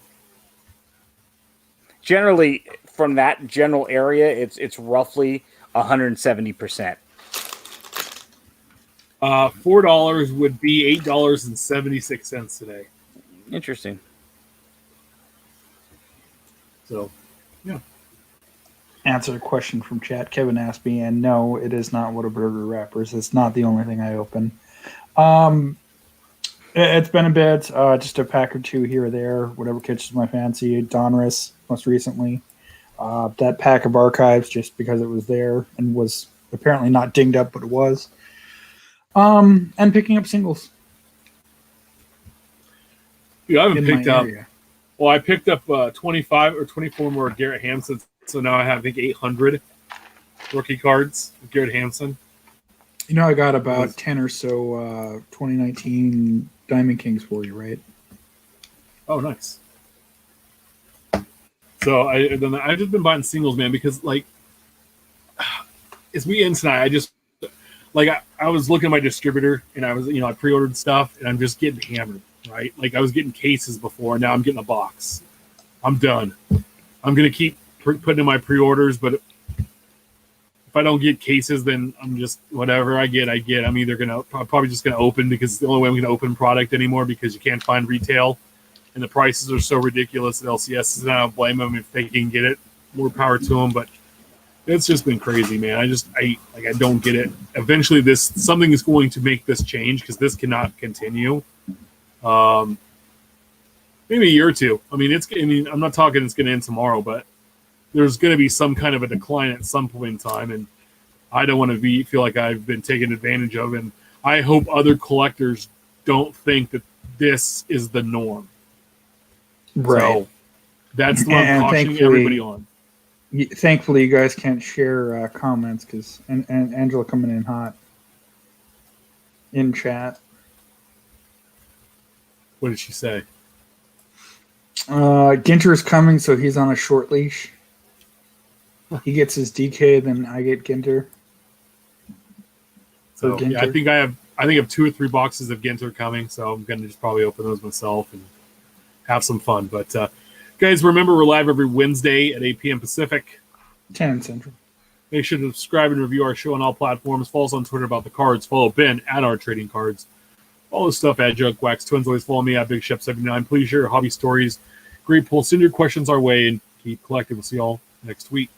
Generally, from that general area, it's roughly 170%. $4 would be $8.76 today. Interesting. So, yeah. Answer a question from chat. Kevin asked me, and no, it is not Whataburger wrappers. It's not the only thing I open. It's been a bit, just a pack or two here or there, whatever catches my fancy. Donruss, most recently. That pack of archives, just because it was there and was apparently not dinged up, but it was. And picking up singles. Yeah, I haven't picked up. Area. Well, I picked up 25 or 24 more Garrett Hampson, so now I have, I think, 800 rookie cards with Garrett Hampson. I got about 10 or so 2019 Diamond Kings for you, right? Oh, nice. So I've just been buying singles, man, because as we end tonight, I was looking at my distributor and I pre-ordered stuff and I'm just getting hammered, right? Like I was getting cases before, and now I'm getting a box. I'm done. I'm gonna keep putting in my pre-orders, but if I don't get cases, then I'm just whatever I get. I'm either probably just gonna open, because it's the only way I'm gonna open product anymore, because you can't find retail and the prices are so ridiculous at LCS. And I don't blame them if they can get it. More power to them, but it's just been crazy, man. I don't get it. Eventually, something is going to make this change, because this cannot continue. Maybe a year or two. I'm not talking it's going to end tomorrow, but there's going to be some kind of a decline at some point in time, and I don't want to feel like I've been taken advantage of. And I hope other collectors don't think that this is the norm. Right. So that's what I'm cautioning everybody on. Thankfully, you guys can't share comments, because and Angela coming in hot in chat. What did she say? Ginter is coming, so he's on a short leash. He gets his DK, then I get Ginter. So For yeah, I Ginter. think I have 2 or 3 boxes of Ginter coming, so I'm gonna just probably open those myself and have some fun. But guys, remember we're live every Wednesday at 8 p.m. Pacific. 10 Central. Make sure to subscribe and review our show on all platforms. Follow us on Twitter about the cards. Follow Ben at our trading cards. All this stuff at Junk Wax Twins. Always follow me at Big Chef 79. Please share your hobby stories. Great pull. Send your questions our way and keep collecting. We'll see y'all next week.